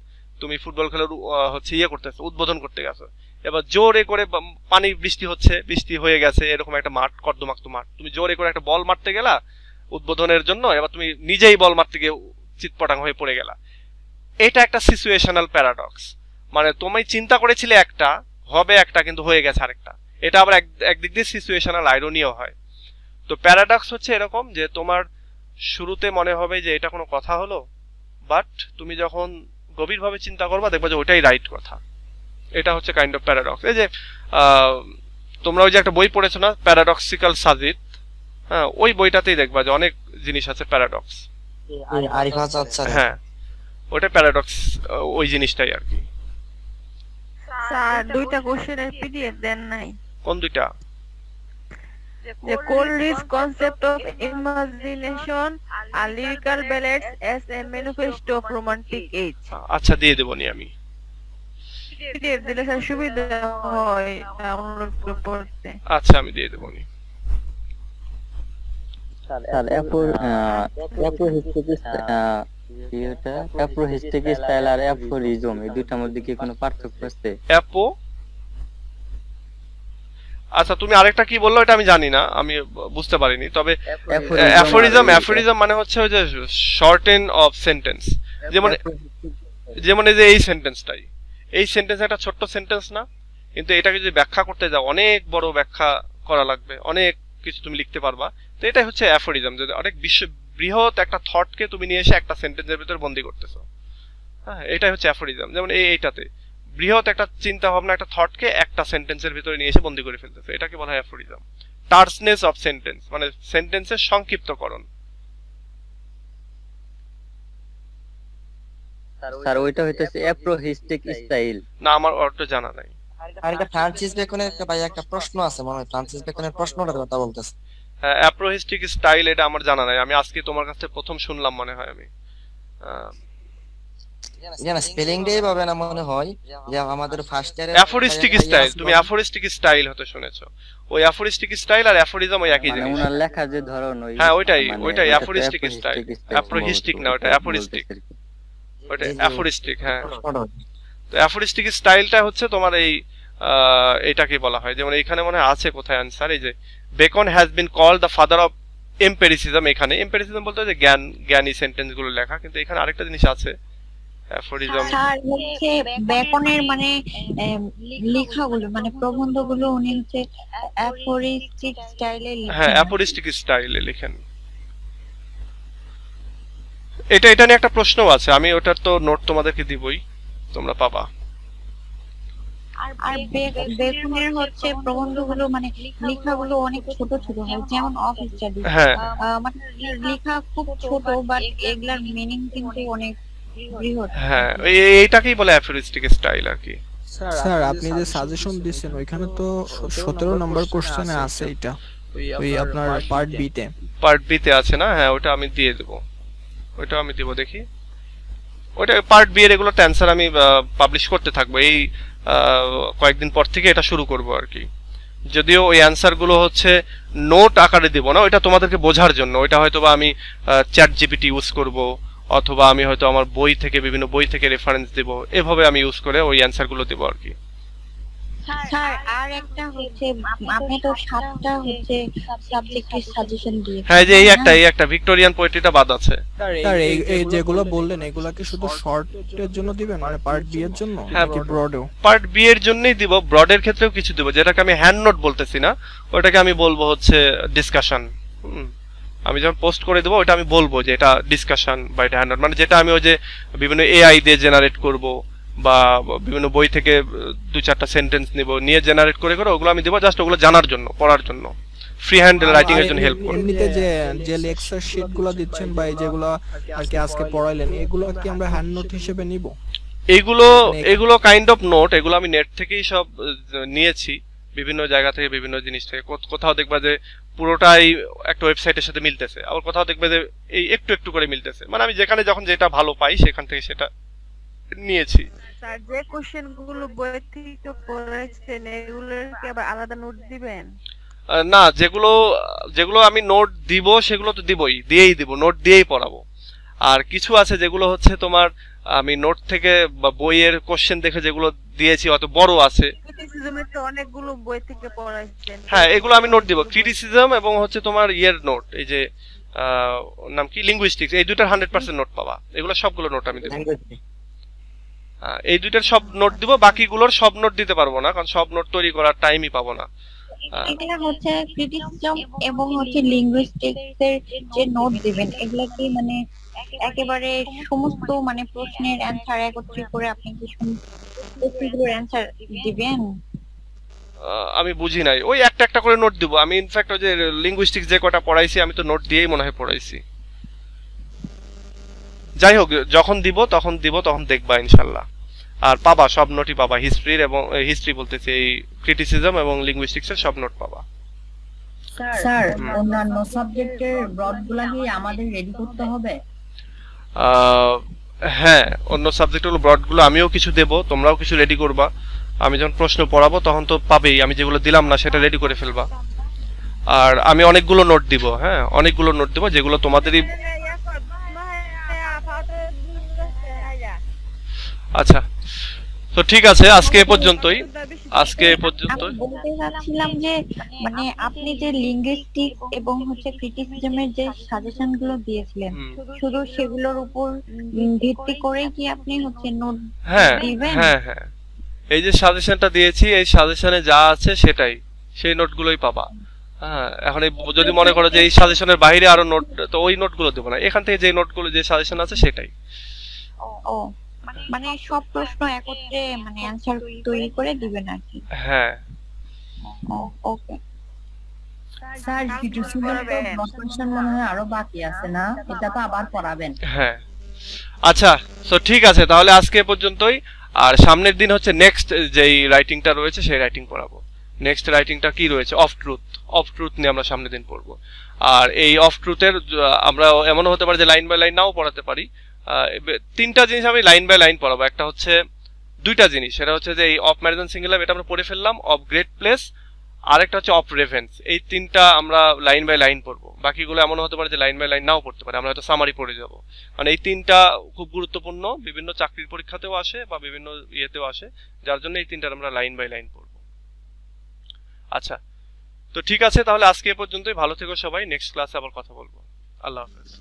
S1: তুমি ফুটবল খেলার হচ্ছে ইয়ে করতেছো, উদ্বোধন করতে গেছো, এবার জোরে করে পানি বৃষ্টি হচ্ছে, বৃষ্টি হয়ে গেছে এরকম একটা মাঠ, কর্দমাক্ত মাঠ, তুমি জোরে করে একটা বল মারতে গেলা উদ্বোধনের জন্য, এবার তুমি নিজেই বল মারতে গিয়ে চিৎপটাং হয়ে পড়ে গেলা। এটা একটা সিচুয়েশনাল প্যারাডক্স, মানে তুমি চিন্তা করেছিলে একটা, হবে একটা, কিন্তু হয়ে গেছে আরেকটা। এটা আবার একদিক দিয়ে সিচুয়েশনাল আইরনিও হয়। তো প্যারাডক্স হচ্ছে এরকম যে তোমার শুরুতে মনে হবে যে এটা কোনো কথা হলো, বাট তুমি যখন গভীরভাবে চিন্তা করবা দেখবা যে ওইটাই রাইট কথা। এটা হচ্ছে কাইন্ড অফ প্যারাডক্স। এই যে তোমরা ওই যে একটা বই পড়েছো না, প্যারাডক্সিক্যাল সাজিদ, হ্যাঁ, ওই বইটাতেই দেখবা যে অনেক জিনিস আছে প্যারাডক্স। হ্যাঁ, ওইটা প্যারাডক্স, ওই জিনিসটাই আর কি।
S5: স্যার দুইটা কোশ্চেনের পিডিএফ দেন নাই।
S1: কোন দুইটা?
S5: The Coleridge concept of imagination, a lyrical ballads as a manifesto of romantic age.
S1: আচ্ছা, দিয়ে দেবো নি আমি।
S5: পিডিএফ দিলে স্যার সুবিধা হয় ডাউনলোড করে পড়তে।
S1: আচ্ছা, আমি দিয়ে দেবো নি।
S2: স্যার অ্যাফ্রোহিস্টিক স্টাইল আর অ্যাফোরিজম এই দুইটার মধ্যে কি কোনো পার্থক্য আছে?
S1: আচ্ছা, তুমি আরেকটা কি বললো এটা আমি জানি না, আমি বুঝতে পারিনি। তবে অ্যাফোরিজম মানে হচ্ছে ওই যে শর্টেন অফ সেন্টেন্স, যেমন এই যে এই সেন্টেন্সটাই, এই সেন্টেন্স একটা ছোট্ট সেন্টেন্স না, কিন্তু এটাকে যদি ব্যাখ্যা করতে যাও অনেক বড় ব্যাখ্যা করা লাগবে, অনেক কিছু তুমি লিখতে পারবা। তো এটাই হচ্ছে অ্যাফোরিজম, যদি অনেক বৃহৎ একটা থটকে তুমি নিয়ে এসে একটা সেন্টেন্সের ভিতর বন্দি করতেছো। হ্যাঁ, এটাই হচ্ছে অ্যাফোরিজম। যেমন এইটাতে বৃহৎ একটা চিন্তা ভাবনা, একটা থটকে একটা সেন্টেন্সের ভিতরে নিয়ে এসে বন্দি করে ফেলতেছে, এটাকে বলা হয় অ্যাফোরিজম। টার্সনেস অফ সেন্টেন্স মানে সেন্টেন্সের সংক্ষিপ্তকরণ।
S2: স্যার ওইটা হইতেছে অ্যাপ্রোহিস্টিক স্টাইল।
S1: না, আমার অর্থ জানা নাই।
S4: আর একটা ফ্রান্সিস বেকনের একটা ভাই একটা প্রশ্ন আছে, মনে হয় ফ্রান্সিস বেকনের প্রশ্নটার কথা বলতেছে।
S1: হ্যাঁ, অ্যাপ্রোহিস্টিক স্টাইল এটা আমার জানা নাই, আমি আজকে তোমার কাছে প্রথম শুনলাম মনে হয়। আমি
S4: জানা স্পেলিংটাই পাবে না মনে হয়, যে আমাদের ফার্স্ট ইয়ারে
S1: অ্যাফোরিস্টিক স্টাইল, তুমি অ্যাফোরিস্টিক স্টাইল হয়তো শুনেছো। ওই অ্যাফোরিস্টিক স্টাইল আর অ্যাফোরিজম ওই একই
S2: মানে
S1: জিনিস।
S2: ওনার লেখার যে ধরন ওই
S1: হ্যাঁ, ওইটাই
S2: মানে
S1: ওইটাই
S2: ওইটা তো
S1: অ্যাফোরিস্টিক স্টাইল। অ্যাপ্রোহিস্টিক না, ওটা অ্যাফোরিস্টিক, ওটা অ্যাফোরিস্টিক। হ্যাঁ, তো অ্যাফোরিস্টিক স্টাইলটা হচ্ছে তোমার এই এটাকে বলা হয়। যেমন এখানে মনে আছে কোথায় আনসার, এই যে Bacon has been called the father of empiricism. এখানে এম্পেরিসিজম বলতে যে জ্ঞানী সেন্টেন্স গুলো লেখা, কিন্তু এখানে আরেকটা জিনিস আছে অ্যাফোরিজম।
S3: স্যার হচ্ছে বেকনের মানে লেখাগুলো মানে প্রবন্ধগুলো উনি হচ্ছে অ্যাফোরিস্টিক স্টাইলে লিখেন।
S1: হ্যাঁ, অ্যাফোরিস্টিক স্টাইলে লিখেন। এটা নিয়ে একটা প্রশ্ন আছে, আমি ওটার তো নোট তোমাদেরকে দিবই, তোমরা পাবা।
S3: আর বেকনের হচ্ছে প্রবন্ধগুলো মানে লেখাগুলো অনেক ছোট ছোট হয়, যেমন অফ স্টাডি।
S1: হ্যাঁ,
S3: মানে লেখা খুব ছোট বাট এগুলার মিনিং কিন্তু অনেক বৃহৎ।
S1: হ্যাঁ, এইটাকেই বলে অ্যাফোরিস্টিক স্টাইল আর কি।
S6: স্যার আপনি যে সাজেশন দিচ্ছেন ওইখানে তো 17 নম্বর কোশ্চেনে আছে এটা, ওই আপনার পার্ট বি তে।
S1: পার্ট বি তে আছে না? হ্যাঁ, ওটা আমি দিয়ে দেবো, ওটা আমি দিব। দেখি ওটা পার্ট বি এর এগুলো অ্যানসার আমি পাবলিশ করতে থাকবো, এই কয়েকদিন পর থেকে এটা শুরু করব আর কি। যদিও ওই অ্যানসার গুলো হচ্ছে নোট আকারে দিব না, ওইটা তোমাদেরকে বোঝার জন্য। ওইটা হয়তো বা আমি চ্যাট জিপিটি ইউজ করব, অথবা আমি হয়তো আমার বই থেকে বিভিন্ন বই থেকে রেফারেন্স দেব, এভাবে আমি ইউজ করে ওই অ্যানসার গুলো দেবো আর কি।
S3: স্যার আর একটা হচ্ছে আপনি তো 7টা হচ্ছে সাবজেক্টের সাজেশন দিয়েছেন।
S1: হ্যাঁ, যে এই একটা ভিক্টোরিয়ান পোয়েট্রিটা বাদ আছে।
S6: স্যার এই যেগুলো বললেন এগুলা কি শুধু শর্টের জন্য দিবেন মানে পার্ট বি এর জন্য,
S1: হ্যাঁ,
S6: নাকি ব্রডও?
S1: পার্ট বি এর জন্যই দিব, ব্রডের ক্ষেত্রেও কিছু দিব। যেটাকে আমি হ্যান্ড নোট বলতেছি না, ওটাকে আমি বলবো হচ্ছে ডিসকাশন। আমি যখন পোস্ট করে দেবো ওটা আমি বলবো যে এটা ডিসকাশন বা এটা হ্যান্ড নোট, মানে যেটা আমি ওই যে বিভিন্ন এআই দিয়ে জেনারেট করব বা বিভিন্ন বই থেকে 2-4টা সেন্টেন্স নিব, নিয়ে জেনারেট করে ওগুলো আমি দেবো, জাস্ট ওগুলো জানার জন্য, পড়ার জন্য, ফ্রি হ্যান্ড রাইটিং এর জন্য হেল্প করবে।
S6: এমনিতে যে লেকচার শিটগুলো দিচ্ছেন বা এই যেগুলো আর কি আজকে পড়াইলেন, এগুলো কি আমরা হ্যান্ড নোট হিসেবে নিব?
S1: এগুলো কাইন্ড অফ নোট, এগুলো আমি নেট থেকেই সব নিয়েছি, বিভিন্ন জায়গা থেকে, বিভিন্ন জিনিস থেকে। কোথাও দেখবা যে পুরোটাই একটা ওয়েবসাইটের সাথে মিলতেছে, আবার কোথাও দেখবে যে এই একটু একটু করে মিলতেছে, মানে আমি যেখানে যখন যেটা ভালো পাই সেখান থেকে সেটা নিয়েছি।
S5: স্যার যে কোশ্চেনগুলো বই থেকে পড়েছেন এগুলোর কি আবার আলাদা নোট দিবেন?
S1: না, যেগুলো আমি নোট দিব সেগুলো তো দিয়েই দিব, নোট দিয়েই পড়াবো। আর কিছু আছে যেগুলো হচ্ছে তোমার আমি নোট থেকে বা বইয়ের কোশ্চেন দেখে যেগুলো দিয়েছি অত বড় আছে,
S5: ক্রিটিসিজমের তো অনেকগুলো বই থেকে পড়াইছেন।
S1: হ্যাঁ, এগুলো আমি নোট দিব। ক্রিটিসিজম এবং হচ্ছে তোমার ইয়ের নোট, এই যে নাম কি, লিঙ্গুইস্টিক্স, এই দুইটার 100% নোট পাবা। এগুলো সবগুলো নোট আমি দেব, এই দুইটার সব নোট দিব। বাকিগুলোর সব নোট দিতে পারবো না, কারণ সব নোট তৈরি করার টাইমই পাবো না।
S3: এটা হচ্ছে ক্রিটিসিজম এবং হচ্ছে লিঙ্গুইস্টিক্স এর যে নোট দিবেন, এগুলা কি মানে একেবারে সমস্ত মানে প্রশ্নের অ্যানসার একত্রিত করে আপনি কি প্রশ্নগুলোর অ্যানসার দিবেন?
S1: আমি বুঝি নাই, ওই একটা একটা করে নোট দিব আমি। ইনফ্যাক্ট ওই যে লিঙ্গুইস্টিক্স যে কটা পড়াইছি আমি তো নোট দিয়েই মনে হয় পড়াইছি। যাই হোক, যখন দিব তখন দেখবা ইনশাল্লাহ, আর পাবা, সব নোটই পাবা। হিস্ট্রির এবং হিস্ট্রি বলতেছি, এই ক্রিটিসিজম এবং লিঙ্গুইস্টিক্স এর সব নোট পাবা।
S3: স্যার অন্যান্য সাবজেক্টের ব্রডগুলো কি আমাদের রেডি করতে হবে?
S1: হ্যাঁ, অন্য সাবজেক্টগুলো ব্রডগুলো আমিও কিছু দেব, তোমরাও কিছু রেডি করবা। আমি যখন প্রশ্ন পড়াবো তখন তো পাবেই, আমি যেগুলো দিলাম না সেটা রেডি করে ফেলবা। আর আমি অনেকগুলো নোট দিব, হ্যাঁ, অনেকগুলো নোট দিব যেগুলো তোমাদেরই। আচ্ছা, তো ঠিক আছে, আজকে এ পর্যন্তই।
S3: বলতে চাচ্ছিলাম যে মানে আপনি যে লিঙ্গুইস্টিক এবং হচ্ছে ক্রিটিসিজমের যে সাজেশন গুলো দিয়েছিলেন, শুধু সেগুলোর উপর ভিত্তি করে কি আপনি হচ্ছে নোট দিবেন?
S1: হ্যাঁ, এই যে সাজেশনটা দিয়েছি, এই সাজেশনে যা আছে সেটাই, সেই নোটগুলোই পাবা। হ্যাঁ, এখন এই যদি মনে করো যে এই সাজেশনের বাইরে আরো নোট, তো ওই নোটগুলো দেবো না, এখান থেকে যে নোটগুলো যে সাজেশন আছে সেটাই।
S3: ও মানে সব প্রশ্ন একত্রে মানে অ্যানসার তৈরি করে দিবেন আর কি।
S1: হ্যাঁ
S3: ওকে
S7: স্যার কিছু ছিল তো ব্লক কোশ্চেন মনে হয় আরো বাকি আছে না, এটা তো আবার পড়াবেন?
S1: হ্যাঁ আচ্ছা, তো ঠিক আছে তাহলে আজকে এ পর্যন্তই। আর সামনের দিন হচ্ছে নেক্সট যেই রাইটিংটা রয়েছে সেই রাইটিং পড়াবো। নেক্সট রাইটিংটা কি রয়েছে, অফ ট্রুথ। অফ ট্রুথ নিয়ে আমরা সামনের দিন পড়বো। আর এই অফ ট্রুথের আমরা এমনও হতে পারে যে লাইন বাই লাইন নাও পড়াতে পারি। তিনটা জিনিস আমি লাইন বাই লাইন পড়াবো। একটা হচ্ছে দুইটা জিনিস, সেটা হচ্ছে যে এই অফ ম্যারিজন সিঙ্গুলার এটা আমরা পড়ে ফেললাম, অফ গ্রেট প্লেস, আর একটা হচ্ছে অফ রেভেন্স। এই তিনটা আমরা লাইন বাই লাইন পড়বো। বাকিগুলো এমন হতে পারে যে লাইন বাই লাইন নাও পড়তে পারে, আমরা হয়তো সামারি পড়ে যাবো। মানে এই তিনটা খুব গুরুত্বপূর্ণ, বিভিন্ন চাকরির পরীক্ষাতেও আসে বা বিভিন্ন ইয়েতেও আসে, যার জন্য এই তিনটা আমরা লাইন বাই লাইন পড়বো। আচ্ছা, তো ঠিক আছে তাহলে আজকে এ পর্যন্তই। ভালো থেকো সবাই, নেক্সট ক্লাসে আবার কথা বলবো। আল্লাহ হাফেজ।